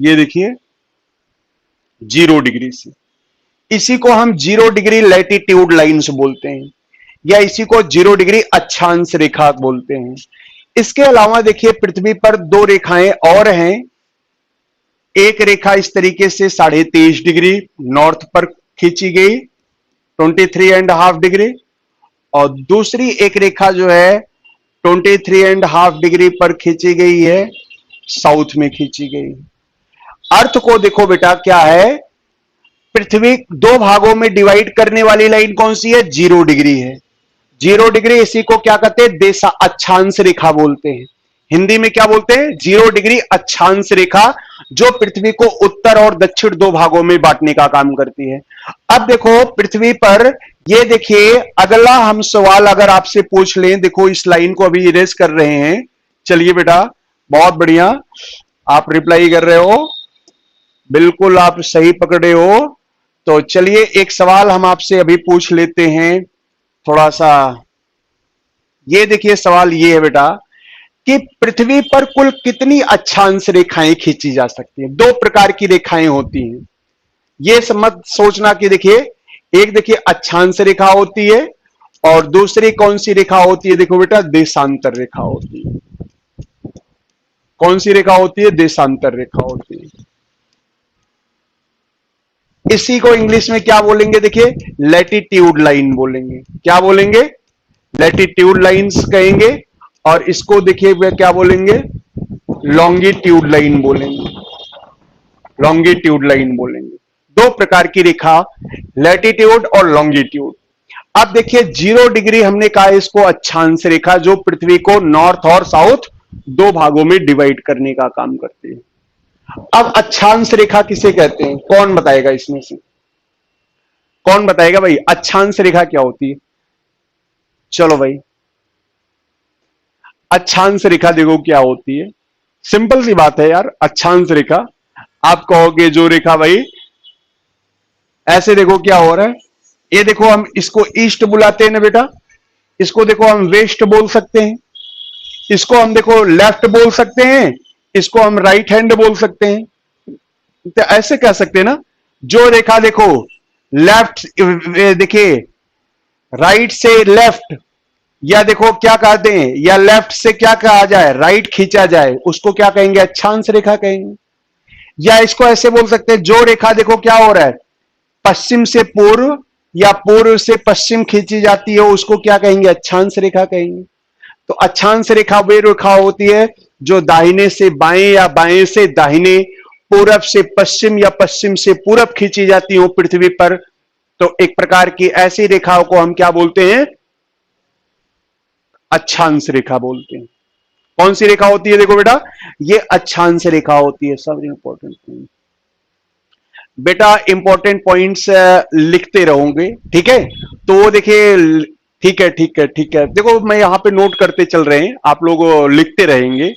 ये देखिए 0 डिग्री से। इसी को हम 0 डिग्री लैटिट्यूड लाइन्स बोलते हैं, या इसी को 0 डिग्री अक्षांश रेखा बोलते हैं। इसके अलावा देखिए पृथ्वी पर दो रेखाएं और हैं। एक रेखा इस तरीके से 23.5 डिग्री नॉर्थ पर खींची गई, 23.5 डिग्री, और दूसरी एक रेखा जो है 23.5 डिग्री पर खींची गई है, साउथ में खींची गई। अर्थ को देखो बेटा क्या है, पृथ्वी दो भागों में डिवाइड करने वाली लाइन कौन सी है? 0 डिग्री है। 0 डिग्री, इसी को क्या कहते हैं? देशा अक्षांश रेखा बोलते हैं। हिंदी में क्या बोलते हैं? 0 डिग्री अक्षांश रेखा, जो पृथ्वी को उत्तर और दक्षिण दो भागों में बांटने का काम करती है। अब देखो पृथ्वी पर, ये देखिए अगला हम सवाल अगर आपसे पूछ लें, देखो इस लाइन को अभी इरेज कर रहे हैं। चलिए बेटा बहुत बढ़िया, आप रिप्लाई कर रहे हो, बिल्कुल आप सही पकड़े हो। तो चलिए एक सवाल हम आपसे अभी पूछ लेते हैं थोड़ा सा। ये देखिए सवाल ये है बेटा कि पृथ्वी पर कुल कितनी अक्षांश रेखाएं खींची जा सकती हैं? दो प्रकार की रेखाएं होती हैं, ये मत सोचना कि देखिए एक देखिए अक्षांश रेखा होती है और दूसरी कौन सी रेखा होती है? देखो बेटा देशांतर रेखा होती है। कौन सी रेखा होती है? देशांतर रेखा होती है। इसी को इंग्लिश में क्या बोलेंगे? देखिए लैटिट्यूड लाइन बोलेंगे। क्या बोलेंगे? लैटिट्यूड लाइन्स कहेंगे। और इसको देखिए क्या बोलेंगे? लॉन्गिट्यूड लाइन बोलेंगे। लॉन्गिट्यूड लाइन बोलेंगे। दो प्रकार की रेखा, लैटिट्यूड और लॉन्गिट्यूड। अब देखिए 0 डिग्री हमने कहा इसको अक्षांश रेखा, जो पृथ्वी को नॉर्थ और साउथ दो भागों में डिवाइड करने का काम करती है। अब अक्षांश रेखा किसे कहते हैं? कौन बताएगा इसमें से? कौन बताएगा भाई अक्षांश रेखा क्या होती है? चलो भाई, अक्षांश रेखा देखो क्या होती है। सिंपल सी बात है यार, अक्षांश रेखा आप कहोगे जो रेखा भाई ऐसे देखो क्या हो रहा है, ये देखो हम इसको ईस्ट बुलाते हैं ना बेटा, इसको देखो हम वेस्ट बोल सकते हैं, इसको हम देखो लेफ्ट बोल सकते हैं, इसको हम राइट हैंड बोल सकते हैं। तो ऐसे कह सकते हैं ना, जो रेखा देखो लेफ्ट, देखिए राइट से लेफ्ट, या देखो क्या कहते हैं, या लेफ्ट से क्या कहा जाए, राइट खींचा जाए, उसको क्या कहेंगे, अक्षांश रेखा कहेंगे। या इसको ऐसे बोल सकते हैं, जो रेखा देखो क्या हो रहा है, पश्चिम से पूर्व या पूर्व से पश्चिम खींची जाती है, उसको क्या कहेंगे, अक्षांश रेखा कहेंगे। तो अक्षांश रेखा वे रेखा होती है जो दाहिने से बाएं या बाएं से दाहिने, पूरब से पश्चिम या पश्चिम से पूरब खींची जाती हो पृथ्वी पर। तो एक प्रकार की ऐसी रेखाओं को हम क्या बोलते हैं, अक्षांश रेखा बोलते हैं। कौन सी रेखा होती है, देखो बेटा ये अक्षांश रेखा होती है। सब इंपॉर्टेंट पॉइंट बेटा, इंपॉर्टेंट पॉइंट्स लिखते रहोगे, ठीक है। तो वो देखिए, ठीक है ठीक है ठीक है, देखो मैं यहां पे नोट करते चल रहे हैं, आप लोग लिखते रहेंगे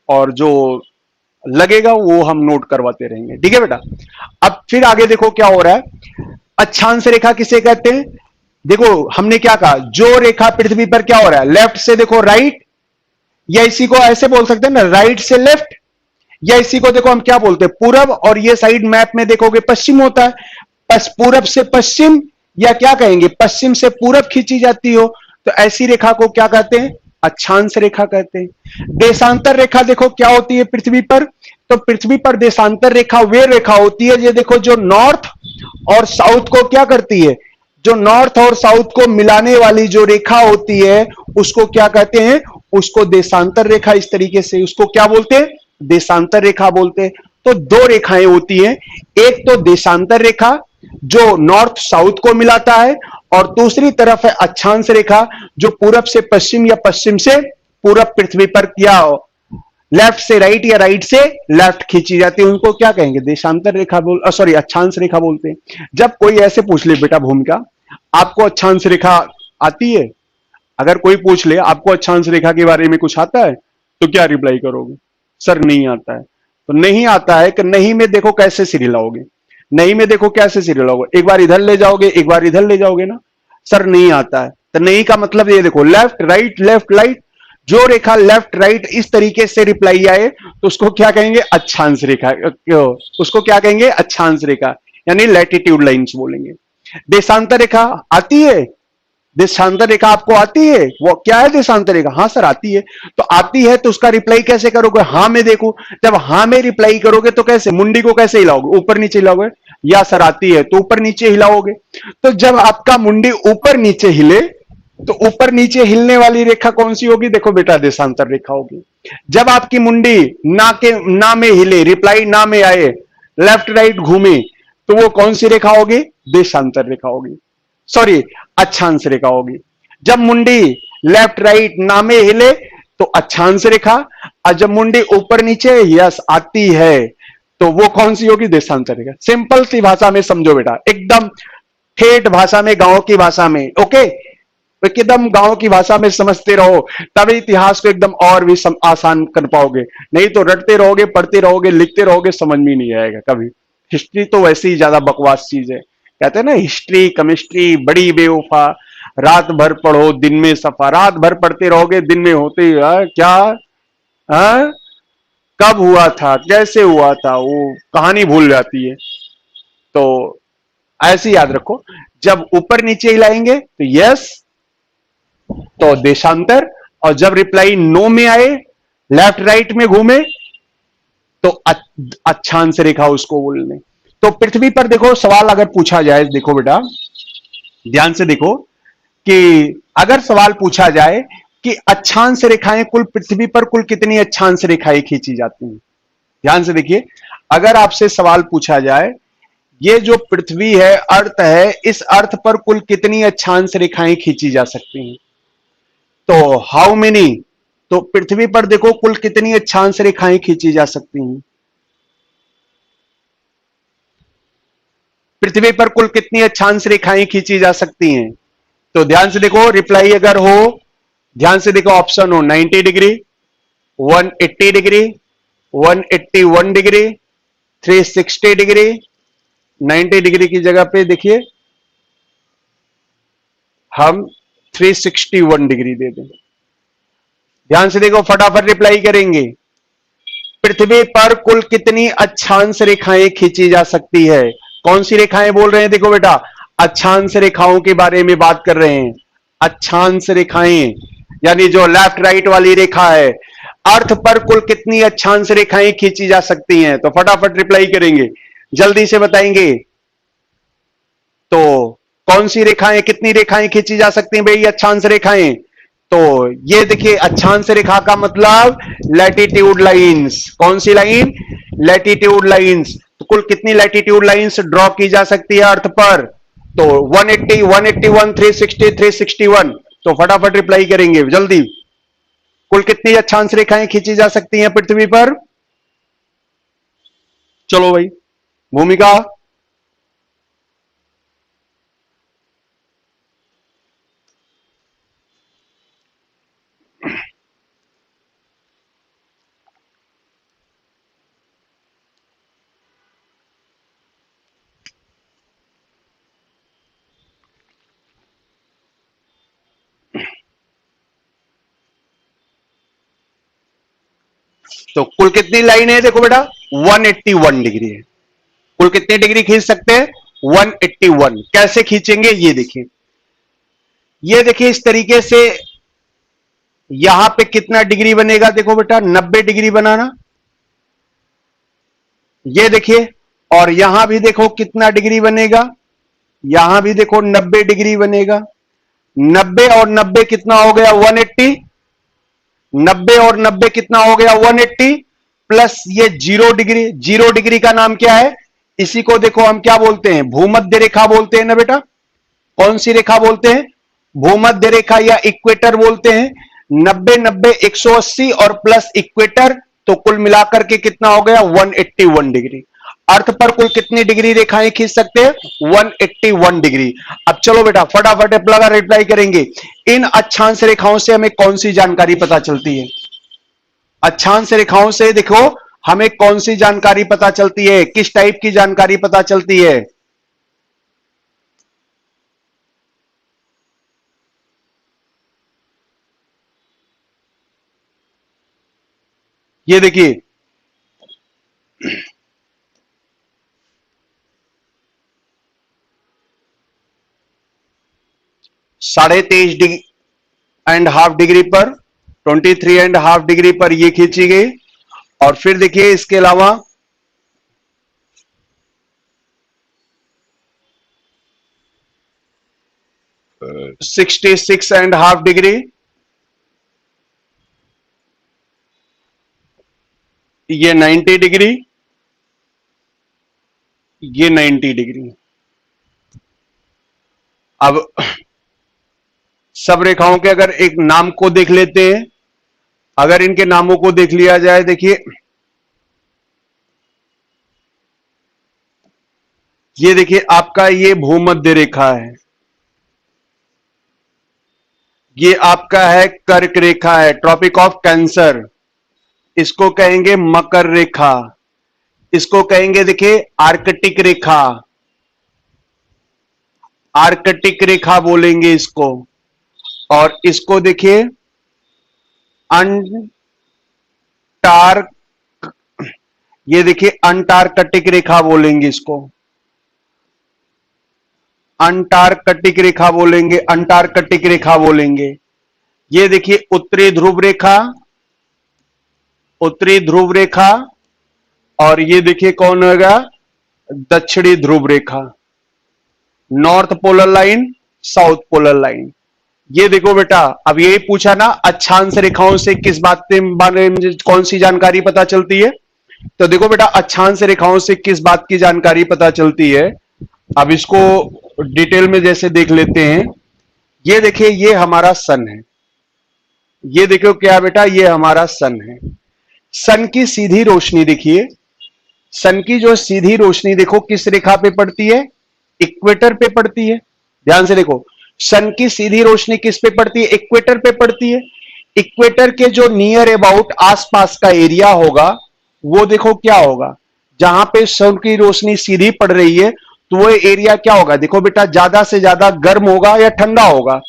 और जो लगेगा वो हम नोट करवाते रहेंगे, ठीक है बेटा। अब फिर आगे देखो क्या हो रहा है, अक्षांश रेखा किसे कहते हैं। देखो हमने क्या कहा, जो रेखा पृथ्वी पर क्या हो रहा है, लेफ्ट से देखो राइट, या इसी को ऐसे बोल सकते हैं ना, राइट से लेफ्ट, या इसी को देखो हम क्या बोलते हैं, पूरब, और ये साइड मैप में देखोगे पश्चिम होता है, पूरब से पश्चिम, या क्या कहेंगे, पश्चिम से पूरब खींची जाती हो, तो ऐसी रेखा को क्या कहते हैं, अक्षांश रेखा कहते हैं। देशांतर रेखा देखो क्या होती है पृथ्वी पर, तो पृथ्वी पर देशांतर रेखा वे रेखा होती है, ये देखो जो नॉर्थ और साउथ को क्या करती है, जो नॉर्थ और साउथ को मिलाने वाली जो रेखा होती है, उसको क्या कहते हैं, उसको देशांतर रेखा। इस तरीके से उसको क्या बोलते हैं, देशांतर रेखा बोलते हैं। तो दो रेखाएं होती हैं, एक तो देशांतर रेखा जो नॉर्थ साउथ को मिलाता है, और दूसरी तरफ है अक्षांश रेखा जो पूरब से पश्चिम या पश्चिम से पूरब पृथ्वी पर क्या लेफ्ट से राइट या राइट से लेफ्ट खींची जाती है, उनको क्या कहेंगे, देशांतर रेखा सॉरी अक्षांश रेखा बोलते हैं। जब कोई ऐसे पूछ ले बेटा भूमिका, आपको अक्षांश रेखा आती है, अगर कोई पूछ ले आपको अक्षांश रेखा के बारे में कुछ आता है, तो क्या रिप्लाई करोगे, सर नहीं आता है। तो नहीं आता है कि नहीं में देखो कैसे सिर हिलाओगे, नहीं में देखो कैसे सिर हिलाओगे, एक बार इधर ले जाओगे एक बार इधर ले जाओगे ना, सर नहीं आता है। तो नहीं का मतलब ये देखो, लेफ्ट राइट, जो रेखा लेफ्ट राइट इस तरीके से रिप्लाई आए तो उसको क्या कहेंगे, अक्षांश रेखा, उसको क्या कहेंगे, अक्षांश रेखा, यानी लैटिट्यूड लाइंस बोलेंगे। देशांतर रेखा आती है, देशांतर रेखा आपको आती है, वो क्या है देशांतर रेखा, हाँ सर आती है। तो आती है तो उसका रिप्लाई कैसे करोगे, हाँ में देखो, जब हाँ में रिप्लाई करोगे तो कैसे, मुंडी को कैसे हिलाओगे, ऊपर नीचे हिलाओगे, या सर आती है तो ऊपर नीचे हिलाओगे। तो जब आपका मुंडी ऊपर नीचे हिले, तो ऊपर नीचे हिलने वाली रेखा कौन सी होगी, देखो बेटा देशांतर रेखा होगी। जब आपकी मुंडी ना में हिले, रिप्लाई ना में आए, लेफ्ट राइट घूमे, तो वो कौन सी रेखा होगी, देशांतर रेखा होगी, सॉरी अक्षांश रेखा होगी। जब मुंडी लेफ्ट राइट ना में हिले तो अक्षांश रेखा, और जब मुंडी ऊपर नीचे यस आती है तो वो कौन सी होगी, देशांतर रेखा। सिंपल सी भाषा में समझो बेटा, एकदम ठेठ भाषा में, गांव की भाषा में, ओके, एकदम गांव की भाषा में समझते रहो, तभी इतिहास को एकदम और भी आसान कर पाओगे। नहीं तो रटते रहोगे, पढ़ते रहोगे, लिखते रहोगे, समझ में नहीं आएगा कभी। हिस्ट्री तो वैसे ही ज्यादा बकवास चीज है, कहते हैं ना हिस्ट्री केमिस्ट्री बड़ी बेवफा, रात भर पढ़ो दिन में सफा। रात भर पढ़ते रहोगे, दिन में होते ही क्या, आ? कब हुआ था, कैसे हुआ था, वो कहानी भूल जाती है। तो ऐसे याद रखो, जब ऊपर नीचे हिलाएंगे तो यस, तो देशांतर, और जब रिप्लाई नो में आए, लेफ्ट राइट में घूमे, तो अक्षांश रेखा उसको बोलने। तो पृथ्वी पर देखो सवाल अगर पूछा जाए, देखो बेटा ध्यान से देखो, कि अगर सवाल पूछा जाए कि अक्षांश रेखाएं कुल पृथ्वी पर कुल कितनी अक्षांश रेखाएं खींची जाती हैं, ध्यान से देखिए, अगर आपसे सवाल पूछा जाए ये जो पृथ्वी है, अर्थ है, इस अर्थ पर कुल कितनी अक्षांश रेखाएं खींची जा सकती हैं, तो हाउ मेनी, तो पृथ्वी पर देखो कुल कितनी अक्षांश रेखाएं खींची जा सकती हैं, पृथ्वी पर कुल कितनी अक्षांश रेखाएं खींची जा सकती हैं। तो ध्यान से देखो, रिप्लाई अगर हो, ध्यान से देखो, ऑप्शन हो 90 degree, 180 degree, 181 degree, 360 degree, 90 degree की जगह पे देखिए हम 361 डिग्री दे दें। ध्यान से देखो, फटाफट रिप्लाई करेंगे। पृथ्वी पर कुल कितनी अक्षांश रेखाएं खींची जा सकती है? कौन सी रेखाएं बोल रहे हैं? देखो बेटा, अक्षांश रेखाओं के बारे में बात कर रहे हैं। अक्षांश रेखाएं यानी जो लेफ्ट राइट वाली रेखा है। अर्थ पर कुल कितनी अक्षांश रेखाएं खींची जा सकती हैं? तो फटाफट रिप्लाई करेंगे, जल्दी से बताएंगे। तो कौन सी रेखाएं, कितनी रेखाएं खींची जा सकती हैं भाई? अक्षांश रेखाएं। तो ये देखिए, अक्षांश रेखा का मतलब लैटिट्यूड लाइंस। कौन सी लाइन? Latitude lines. तो कुल कितनी लैटिट्यूड लाइंस ड्रॉ की जा सकती है अर्थ पर? तो 180, 181, 360, 361। तो फटाफट रिप्लाई करेंगे जल्दी। कुल कितनी अक्षांश रेखाएं खींची जा सकती हैं पृथ्वी पर? चलो भाई, भूमिका। तो कुल कितनी लाइन है? देखो बेटा, 181 डिग्री है। कुल कितनी डिग्री खींच सकते हैं? 181। कैसे खींचेंगे ये देखिए। ये देखिए इस तरीके से यहां पे कितना डिग्री बनेगा? देखो बेटा, 90 डिग्री बनाना। ये देखिए, और यहां भी देखो कितना डिग्री बनेगा। यहां भी देखो 90 डिग्री बनेगा। 90 और 90 कितना हो गया? 180। 90 और 90 कितना हो गया? 180 प्लस ये 0 डिग्री। 0 डिग्री का नाम क्या है? इसी को देखो हम क्या बोलते हैं? भूमध्य रेखा बोलते हैं ना बेटा। कौन सी रेखा बोलते हैं? भूमध्य रेखा या इक्वेटर बोलते हैं। 90 90 180 और प्लस इक्वेटर, तो कुल मिलाकर के कितना हो गया? 181 डिग्री। अर्थ पर कुल कितनी डिग्री रेखाएं खींच सकते हैं? 181 डिग्री। अब चलो बेटा, फटाफट रिप्लाई करेंगे। इन अक्षांश रेखाओं से हमें कौन सी जानकारी पता चलती है? अक्षांश रेखाओं से देखो हमें कौन सी जानकारी पता चलती है? किस टाइप की जानकारी पता चलती है? ये देखिए, 23.5 डिग्री पर, 23.5 डिग्री पर ये खींची गई। और फिर देखिए इसके अलावा 66.5 डिग्री, ये 90 डिग्री, ये 90 डिग्री। अब सब रेखाओं के अगर एक नाम को देख लेते हैं। अगर इनके नामों को देख लिया जाए, देखिए ये देखिए आपका ये भूमध्य रेखा है। ये आपका है कर्क रेखा है, ट्रॉपिक ऑफ कैंसर। इसको कहेंगे मकर रेखा। इसको कहेंगे देखिए आर्कटिक रेखा। आर्कटिक रेखा बोलेंगे इसको। और इसको देखिए अंटार्क, ये देखिए अंटार्कटिक रेखा बोलेंगे इसको। अंटार्कटिक रेखा बोलेंगे, अंटार्कटिक रेखा बोलेंगे। ये देखिए उत्तरी ध्रुव रेखा, उत्तरी ध्रुव रेखा। और ये देखिए कौन होगा? दक्षिणी ध्रुव रेखा। North polar line, south polar line. ये देखो बेटा, अब यही पूछा ना अक्षांश रेखाओं से किस बात के बारे में कौन सी जानकारी पता चलती है? तो देखो बेटा, अक्षांश रेखाओं से किस बात की जानकारी पता चलती है? अब इसको डिटेल में जैसे देख लेते हैं। ये देखिए, ये हमारा सन है। ये देखो क्या बेटा, ये हमारा सन है। सन की सीधी रोशनी देखिए, सन की जो सीधी रोशनी देखो किस रेखा पे पड़ती है? इक्वेटर पे पड़ती है। ध्यान से देखो, सन की सीधी रोशनी किस पे पड़ती है? इक्वेटर पे पड़ती है। इक्वेटर के जो नियर अबाउट आसपास का एरिया होगा वो देखो क्या होगा? जहां पे सन की रोशनी सीधी पड़ रही है तो वो एरिया क्या होगा? देखो बेटा, ज्यादा से ज्यादा गर्म होगा या ठंडा होगा?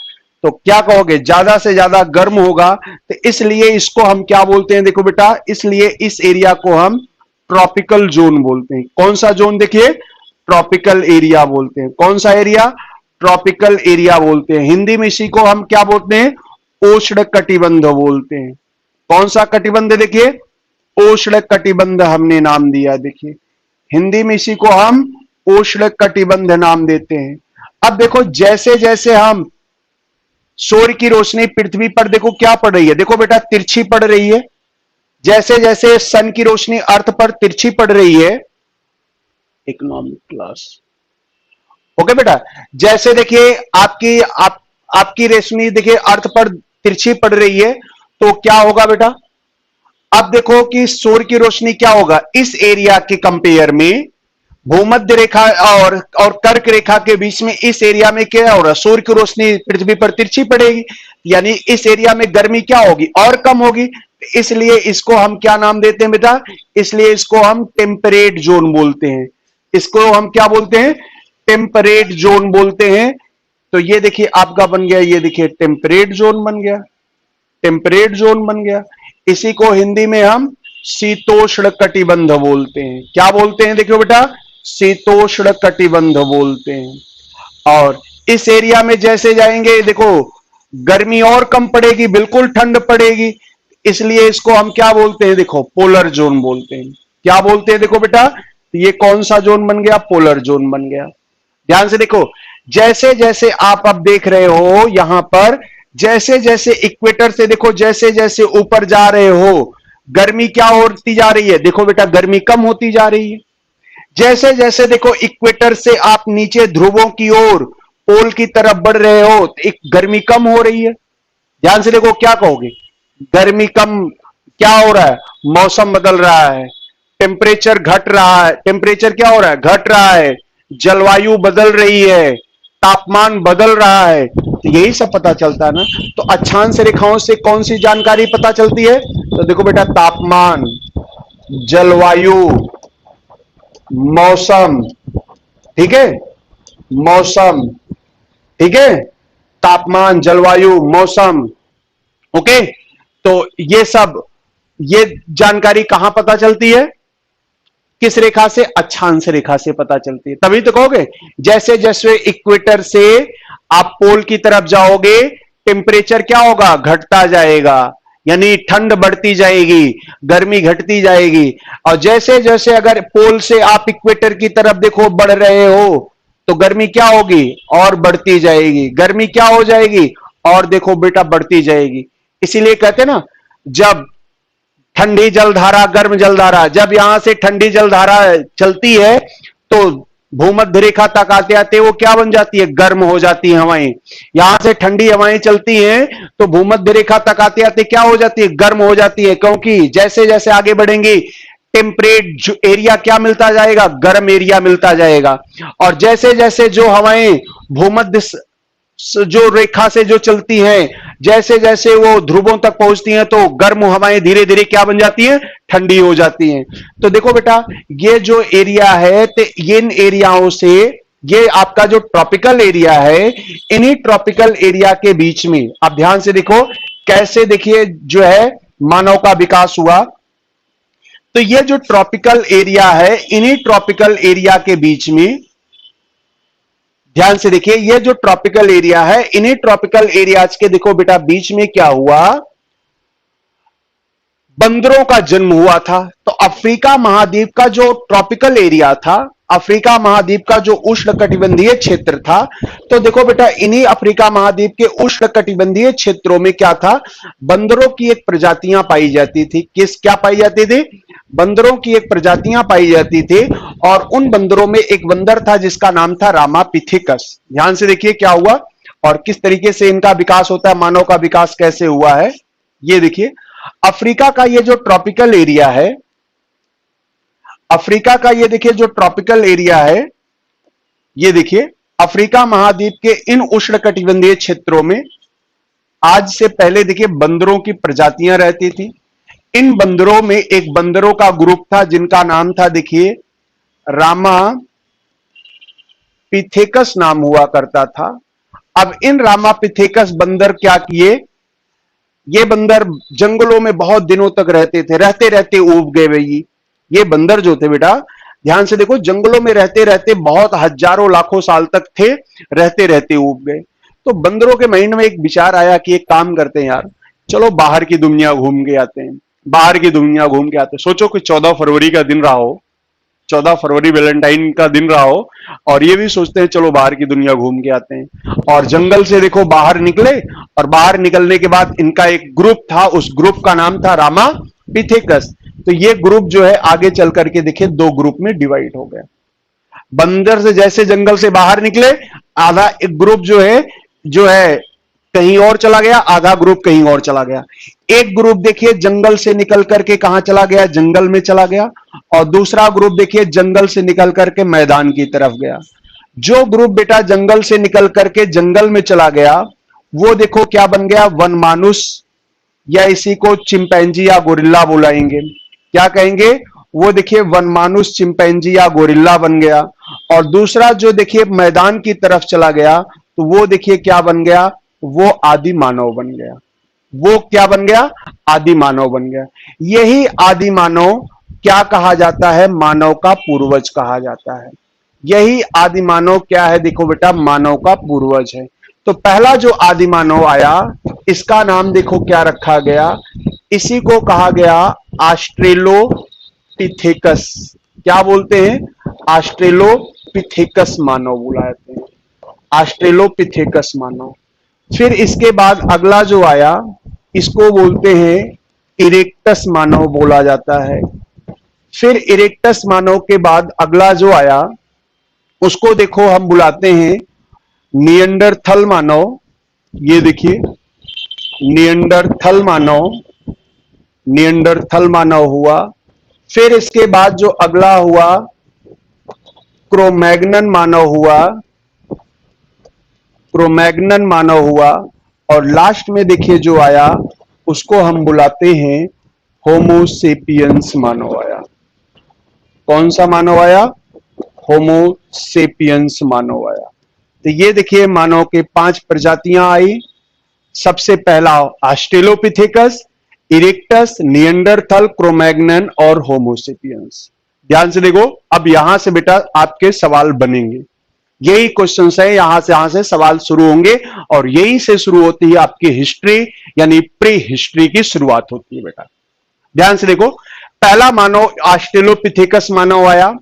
तो क्या कहोगे? ज्यादा से ज्यादा गर्म होगा। तो इसलिए इसको हम क्या बोलते हैं? देखो बेटा, इसलिए इस एरिया को हम ट्रॉपिकल जोन बोलते हैं। कौन सा जोन? देखिए, ट्रॉपिकल एरिया बोलते हैं। कौन सा एरिया? ट्रॉपिकल एरिया बोलते हैं। हिंदी में इसी को हम क्या बोलते हैं? उष्ण कटिबंध बोलते हैं। कौन सा कटिबंध? देखिए, उष्ण कटिबंध हमने नाम दिया। देखिए, हिंदी में इसी को हम उष्ण कटिबंध नाम देते हैं। अब देखो, जैसे जैसे हम सूर्य की रोशनी पृथ्वी पर देखो क्या पड़ रही है, देखो बेटा तिरछी पड़ रही है। जैसे जैसे सन की रोशनी अर्थ पर तिरछी पड़ रही है, इकोनॉमिक क्लास, ओके बेटा, जैसे देखिए आपकी रोशनी देखिए अर्थ पर तिरछी पड़ रही है, तो क्या होगा बेटा? अब देखो कि सूर्य की रोशनी क्या होगा, इस एरिया के कंपेयर में भूमध्य रेखा और कर्क रेखा के बीच में इस एरिया में क्या हो रहा है? सूर्य की रोशनी पृथ्वी पर तिरछी पड़ेगी, यानी इस एरिया में गर्मी क्या होगी? और कम होगी। इसलिए इसको हम क्या नाम देते हैं बेटा? इसलिए इसको हम टेम्परेट जोन बोलते हैं। इसको हम क्या बोलते हैं? टेम्परेट जोन बोलते हैं। तो ये देखिए आपका बन गया, ये देखिए टेम्परेट जोन बन गया, टेम्परेट जोन बन गया। इसी को हिंदी में हम शीतोष्ण कटिबंध बोलते हैं। क्या बोलते हैं? देखो बेटा, शीतोष्ण कटिबंध बोलते हैं। और इस एरिया में जैसे जाएंगे देखो गर्मी और कम पड़ेगी, बिल्कुल ठंड पड़ेगी। इसलिए इसको हम क्या बोलते हैं? देखो पोलर जोन बोलते हैं। क्या बोलते हैं? देखो बेटा, ये कौन सा जोन बन गया? पोलर जोन बन गया। ध्यान से देखो, जैसे जैसे आप अब देख रहे हो यहां पर, जैसे जैसे इक्वेटर से देखो जैसे जैसे ऊपर जा रहे हो, गर्मी क्या होती जा रही है? देखो बेटा, गर्मी कम होती जा रही है। जैसे जैसे देखो इक्वेटर से आप नीचे ध्रुवों की ओर पोल की तरफ बढ़ रहे हो, तो एक गर्मी कम हो रही है। ध्यान से देखो, क्या कहोगे? गर्मी कम। क्या हो रहा है? मौसम बदल रहा है, टेम्परेचर घट रहा है। टेम्परेचर क्या हो रहा है? घट रहा है। जलवायु बदल रही है, तापमान बदल रहा है। तो यही सब पता चलता है ना। तो अक्षांश रेखाओं से कौन सी जानकारी पता चलती है? तो देखो बेटा, तापमान, जलवायु, मौसम, ठीक है, मौसम, ठीक है, तापमान, जलवायु, मौसम, ओके। तो ये जानकारी कहां पता चलती है? किस रेखा से? अक्षांश रेखा से पता चलती है। तभी तो कहोगे जैसे जैसे इक्वेटर से आप पोल की तरफ जाओगे, टेम्परेचर क्या होगा? घटता जाएगा, यानी ठंड बढ़ती जाएगी, गर्मी घटती जाएगी। और जैसे जैसे अगर पोल से आप इक्वेटर की तरफ देखो बढ़ रहे हो, तो गर्मी क्या होगी? और बढ़ती जाएगी। गर्मी क्या हो जाएगी? और देखो बेटा बढ़ती जाएगी। इसीलिए कहते हैं ना, जब ठंडी जलधारा, गर्म जलधारा, जब यहां से ठंडी जलधारा चलती है तो भूमध्य रेखा तक आते आते वो क्या बन जाती है? गर्म हो जाती है हवाएं। यहां से ठंडी हवाएं चलती हैं तो भूमध्य रेखा तक आते आते क्या हो जाती है? गर्म हो जाती है। क्योंकि जैसे जैसे आगे बढ़ेंगी टेम्परेट एरिया क्या मिलता जाएगा? गर्म एरिया मिलता जाएगा। और जैसे जैसे जो हवाएं भूमध्य जो रेखा से जो चलती हैं, जैसे जैसे वो ध्रुवों तक पहुंचती हैं, तो गर्म हवाएं धीरे धीरे क्या बन जाती हैं? ठंडी हो जाती हैं। तो देखो बेटा, ये जो एरिया है, तो इन एरियाओं से, ये आपका जो ट्रॉपिकल एरिया है, इन्हीं ट्रॉपिकल एरिया के बीच में आप ध्यान से देखो कैसे देखिए जो है मानव का विकास हुआ। तो ये जो ट्रॉपिकल एरिया है, इन्हीं ट्रॉपिकल एरिया के बीच में ध्यान से देखिए, ये जो ट्रॉपिकल एरिया है, इन्हीं ट्रॉपिकल एरियाज के देखो बेटा बीच में क्या हुआ? बंदरों का जन्म हुआ था। तो अफ्रीका महाद्वीप का जो ट्रॉपिकल एरिया था, अफ्रीका महाद्वीप का जो उष्णकटिबंधीय क्षेत्र था, तो देखो बेटा इन्हीं अफ्रीका महाद्वीप के उष्णकटिबंधीय क्षेत्रों में क्या था? बंदरों की एक प्रजातियां पाई जाती थी। क्या पाई जाती थी? बंदरों की एक प्रजातियां पाई जाती थी। और उन बंदरों में एक बंदर था जिसका नाम था रामापिथिकस। ध्यान से देखिए क्या हुआ और किस तरीके से इनका विकास होता है, मानव का विकास कैसे हुआ है। ये देखिए, अफ्रीका का ये जो ट्रॉपिकल एरिया है, अफ्रीका का ये देखिए जो ट्रॉपिकल एरिया है, ये देखिए अफ्रीका महाद्वीप के इन उष्णकटिबंधीय क्षेत्रों में आज से पहले देखिए बंदरों की प्रजातियां रहती थी। इन बंदरों में एक बंदरों का ग्रुप था जिनका नाम था देखिए रामा पिथेकस नाम हुआ करता था। अब इन रामापिथेकस बंदर क्या किए, ये बंदर जंगलों में बहुत दिनों तक रहते थे, रहते रहते ऊब गए भाई। ये बंदर जो थे बेटा, ध्यान से देखो, जंगलों में रहते रहते बहुत हजारों लाखों साल तक थे, रहते रहते ऊब गए। तो बंदरों के महीने में एक विचार आया कि एक काम करते हैं यार, चलो बाहर की दुनिया घूम के आते हैं। बाहर की दुनिया घूम के आते हैं। सोचो कि 14 फरवरी का दिन रहा हो, 14 फरवरी वैलेंटाइन का दिन रहा हो, और ये भी सोचते हैं चलो बाहर की दुनिया घूम के आते हैं। और जंगल से देखो बाहर निकले, और बाहर निकलने के बाद इनका एक ग्रुप था, उस ग्रुप का नाम था रामा पिथेकस। तो ये ग्रुप जो है आगे चल करके देखिए दो ग्रुप में डिवाइड हो गया। बंदर से जैसे जंगल से बाहर निकले, आधा एक ग्रुप जो है कहीं और चला गया, आधा ग्रुप कहीं और चला गया। एक ग्रुप देखिए जंगल से निकल करके कहां चला गया, जंगल में चला गया। और दूसरा ग्रुप देखिए जंगल से निकल करके मैदान की तरफ गया। जो ग्रुप बेटा जंगल से निकल करके जंगल में चला गया, वो देखो क्या बन गया, वन मानुष, या इसी को चिंपैंजी या गोरिल्ला बुलाएंगे। क्या कहेंगे, वो देखिए वन मानुष, चिंपैंजी या गोरिल्ला बन गया। और दूसरा जो देखिए मैदान की तरफ चला गया, तो वो देखिए क्या बन गया, वो आदि मानव बन गया। वो क्या बन गया, आदि मानव बन गया। यही आदि मानव क्या कहा जाता है, मानव का पूर्वज कहा जाता है। यही आदि मानव क्या है, देखो बेटा, मानव का पूर्वज है। तो पहला जो आदि मानव आया, इसका नाम देखो क्या रखा गया, इसी को कहा गया ऑस्ट्रेलोपिथेकस। क्या बोलते हैं, ऑस्ट्रेलोपिथेकस मानव बुलाते हैं, ऑस्ट्रेलोपिथेकस मानव। फिर इसके बाद अगला जो आया, इसको बोलते हैं इरेक्टस मानव बोला जाता है। फिर इरेक्टस मानव के बाद अगला जो आया, उसको देखो हम बुलाते हैं नियंडरथल मानव। ये देखिए नियंडरथल मानव, नियंडरथल मानव हुआ। फिर इसके बाद जो अगला हुआ, क्रोमैग्नन मानव हुआ, क्रोमैग्नन मानव हुआ। और लास्ट में देखिए जो आया, उसको हम बुलाते हैं होमोसेपियंस मानव आया। कौन सा मानव आया, होमोसेपियंस मानव आया। तो ये देखिए मानव के 5 प्रजातियां आई। सबसे पहला ऑस्ट्रेलोपिथेकस, इरेक्टस, नियंडरथल, क्रोमैग्नन और होमोसेपियंस। ध्यान से देखो, अब यहां से बेटा आपके सवाल बनेंगे। यही क्वेश्चन है, यहां से सवाल शुरू होंगे, और यही से शुरू होती है आपकी हिस्ट्री, यानी प्री हिस्ट्री की शुरुआत होती है बेटा। ध्यान से देखो, पहला मानव ऑस्ट्रेलोपिथेकस मानव आया,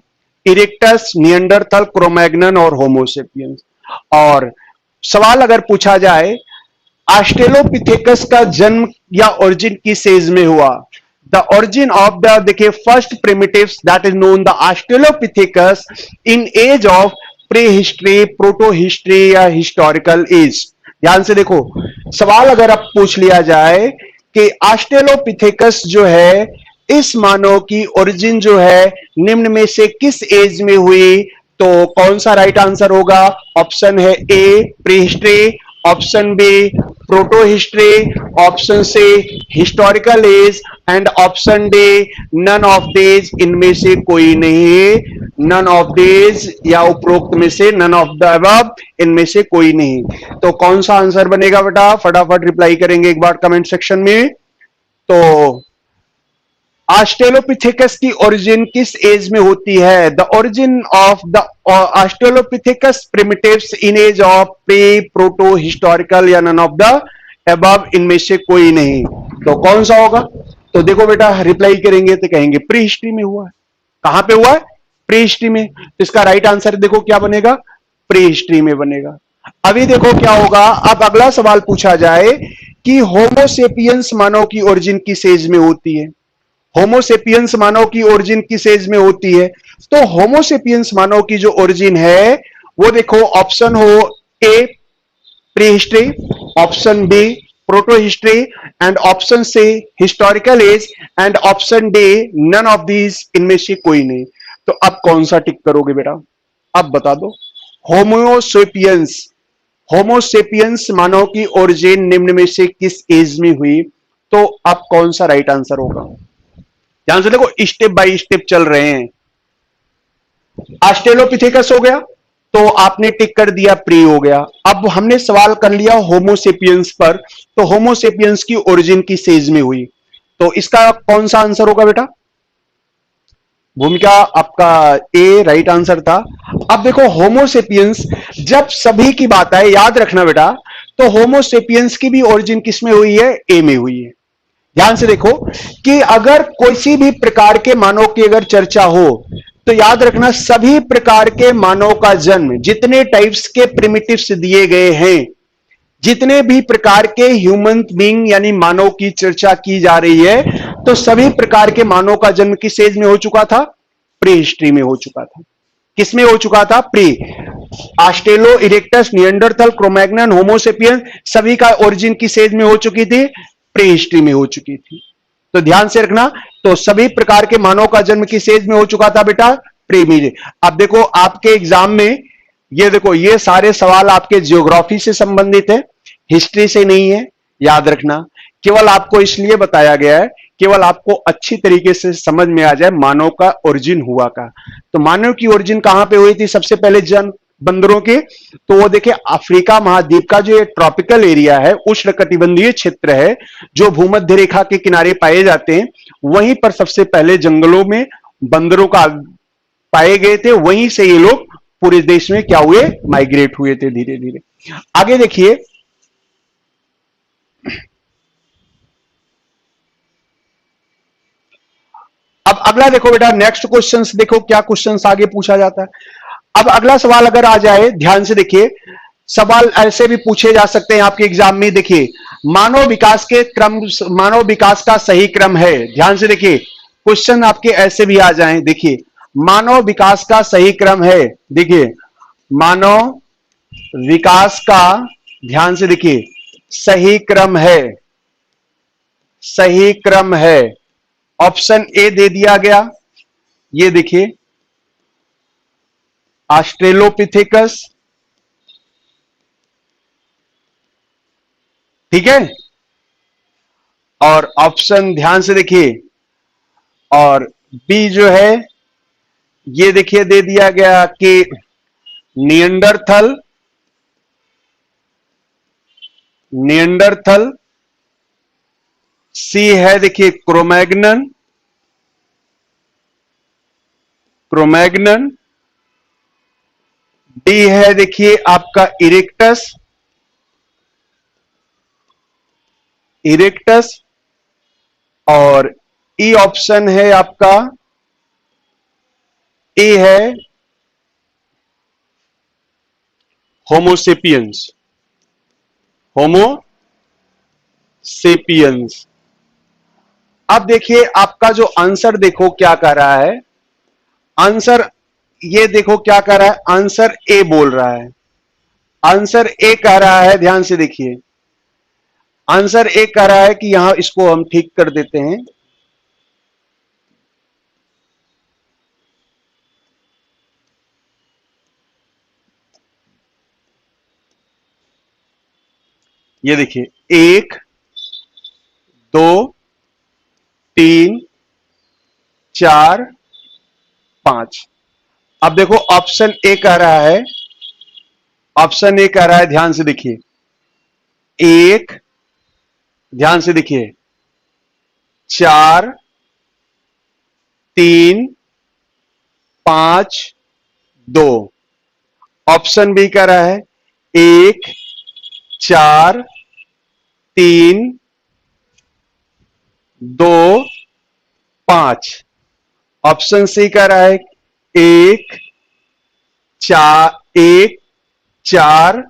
इरेक्टस, नियंडरथल, क्रोमैग्नन और होमोसेपियंस। और सवाल अगर पूछा जाए ऑस्ट्रेलोपिथेकस का जन्म या ओरिजिन किस एज में हुआ, द ओरिजिन ऑफ द देखिए first primitives that is known the Australopithecus in age of prehistory, protohistory या हिस्टोरिकल एज। ध्यान से देखो, सवाल अगर अब पूछ लिया जाए कि ऑस्ट्रेलोपिथेकस जो है, इस मानव की ओरिजिन जो है निम्न में से किस एज में हुई, तो कौन सा राइट आंसर होगा। ऑप्शन है A pre history, option B proto history, option C historical age, and option D none of these, इनमें से कोई नहीं है। नन ऑफ दीज या उपरोक्त में से नन ऑफ द अबव, इनमें से कोई नहीं। तो कौन सा आंसर बनेगा बेटा, फटाफट रिप्लाई करेंगे एक बार कमेंट सेक्शन में। तो ऑस्ट्रेलोपिथेकस की ओरिजिन किस एज में होती है, the origin of the Australopithecus primitives in age of pre, proto, historical या नन ऑफ द अबव, इनमें से कोई नहीं। तो कौन सा होगा, तो देखो बेटा रिप्लाई करेंगे तो कहेंगे प्री हिस्ट्री में हुआ है। कहां पे हुआ है, प्री हिस्ट्री में। तो इसका राइट आंसर देखो क्या बनेगा, प्री हिस्ट्री में बनेगा। अभी देखो क्या होगा, अब अगला सवाल पूछा जाए कि होमोसेपियंस मानव की ओरिजिन किस एज में होती है। होमोसेपियंस मानव की ओरिजिन किस एज में होती है, तो होमोसेपियंस मानव की जो ओरिजिन है, वो देखो ऑप्शन हो A pre history, option B proto history, and option C historical age, and option D none of these, इनमें से कोई नहीं। तो अब कौन सा टिक करोगे बेटा, अब बता दो। होमोसेपियंस, होमोसेपियंस मानव की ओरिजिन निम्न में से किस एज में हुई, तो अब कौन सा राइट आंसर होगा। ध्यान से देखो, स्टेप बाय स्टेप चल रहे हैं। ऑस्ट्रेलोपिथेकस हो गया, तो आपने टिक कर दिया, प्री हो गया। अब हमने सवाल कर लिया होमोसेपियंस पर, तो होमोसेपियंस की ओरिजिन की सेज में हुई, तो इसका कौन सा आंसर होगा बेटा? भूमिका आपका ए राइट आंसर था। अब देखो होमोसेपियंस, जब सभी की बात आए, याद रखना बेटा, तो होमोसेपियंस की भी ओरिजिन किस में हुई है? ए में हुई है। ध्यान से देखो कि अगर किसी भी प्रकार के मानव की अगर चर्चा हो, तो याद रखना सभी प्रकार के मानव का जन्म, जितने टाइप्स के प्रिमिटिव्स दिए गए हैं, जितने भी प्रकार के ह्यूमन बीइंग यानी मानव की चर्चा की जा रही है, तो सभी प्रकार के मानव का जन्म किस एज में हो चुका था? प्री हिस्ट्री में हो चुका था। किसमें हो चुका था? Pre. Australo erectus, Neanderthal, Cro-Magnon, homo sapien, सभी का ओरिजिन किस एज में हो चुकी थी? प्री हिस्ट्री में हो चुकी थी। तो ध्यान से रखना, तो सभी प्रकार के मानव का जन्म किस एज में हो चुका था बेटा? प्री में। अब देखो आपके एग्जाम में, ये देखो ये सारे सवाल आपके ज्योग्राफी से संबंधित है, हिस्ट्री से नहीं है, याद रखना। केवल आपको इसलिए बताया गया है, केवल आपको अच्छी तरीके से समझ में आ जाए मानव का ओरिजिन हुआ का। तो मानव की ओरिजिन कहां पे हुई थी सबसे पहले? जन्म बंदरों के, तो वो देखिए अफ्रीका महाद्वीप का जो ये ट्रॉपिकल एरिया है, उष्णकटिबंधीय क्षेत्र है, जो भूमध्य रेखा के किनारे पाए जाते हैं, वहीं पर सबसे पहले जंगलों में बंदरों का पाए गए थे। वहीं से ये लोग पूरे देश में क्या हुए? माइग्रेट हुए थे धीरे धीरे। आगे देखिए, अब अगला देखो बेटा, नेक्स्ट क्वेश्चंस देखो क्या क्वेश्चंस आगे पूछा जाता है। अब अगला सवाल अगर आ जाए, ध्यान से देखिए, सवाल ऐसे भी पूछे जा सकते हैं आपके एग्जाम में। देखिए, मानव विकास के क्रम, मानव विकास का सही क्रम है। ध्यान से देखिए, क्वेश्चन आपके ऐसे भी आ जाएं। देखिए, मानव विकास का सही क्रम है। देखिए, मानव विकास का, ध्यान से देखिए, सही क्रम है, सही क्रम है। ऑप्शन ए दे दिया गया, ये देखिए ऑस्ट्रेलोपिथेकस, ठीक है, और ऑप्शन ध्यान से देखिए, और बी जो है ये देखिए दे दिया गया कि निएंडरथल, निएंडरथल। सी है देखिए क्रोमैग्नन, क्रोमैग्नन। डी है देखिए आपका इरेक्टस, इरेक्टस। और ई ऑप्शन है आपका, ए है होमोसेपियंस, होमोसेपियंस। अब देखिए आपका जो आंसर देखो क्या कर रहा है, आंसर ये देखो क्या कर रहा है, आंसर ए बोल रहा है, आंसर ए कह रहा है। ध्यान से देखिए, आंसर ए कह रहा है कि यहां इसको हम ठीक कर देते हैं। ये देखिए 1 2 3 4 5। अब देखो ऑप्शन ए कह रहा है, ऑप्शन ए कह रहा है, ध्यान से देखिए, 1, ध्यान से देखिए, 4 3 5 2। ऑप्शन बी कह रहा है 1 4 3 2 5। ऑप्शन सी कह रहा है 1 4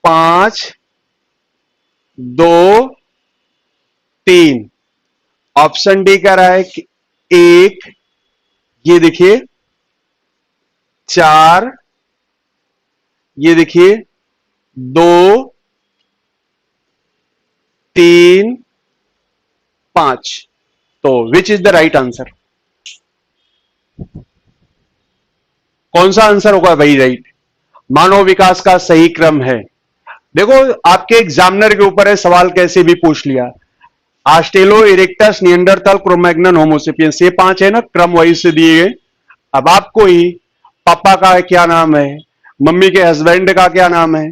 5 2 3। ऑप्शन डी कह रहा है कि 1, ये देखिए 4, ये देखिए 2 3 5। तो which is the right answer? कौन सा आंसर होगा भाई राइट? मानव विकास का सही क्रम है। देखो आपके एग्जामिनर के ऊपर है, सवाल कैसे भी पूछ लिया। ऑस्ट्रेलो इरेक्टस, निएंडरथल, क्रोमैग्नन, होमोसेपियंस, ये 5 है ना, क्रम वाइज से दिए गए। अब आपको ही पापा का क्या नाम है, मम्मी के हस्बैंड का क्या नाम है,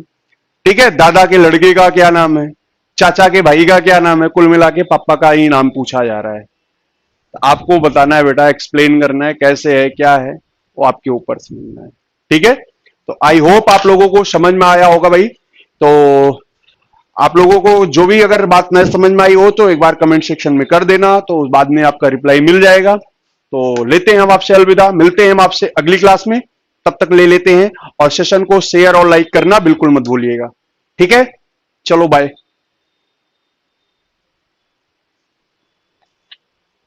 ठीक है, दादा के लड़के का क्या नाम है, चाचा के भाई का क्या नाम है, कुल मिला के पापा का ही नाम पूछा जा रहा है। तो आपको बताना है बेटा, एक्सप्लेन करना है कैसे है क्या है, वो आपके ऊपर समझना है। ठीक है, तो आई होप आप लोगों को समझ में आया होगा भाई। तो आप लोगों को जो भी अगर बात न समझ में आई हो तो एक बार कमेंट सेक्शन में कर देना, तो बाद में आपका रिप्लाई मिल जाएगा। तो लेते हैं हम आपसे अलविदा, मिलते हैं हम आपसे अगली क्लास में, तब तक ले लेते हैं। और सेशन को शेयर और लाइक करना बिल्कुल मत भूलिएगा। ठीक है, चलो बाय।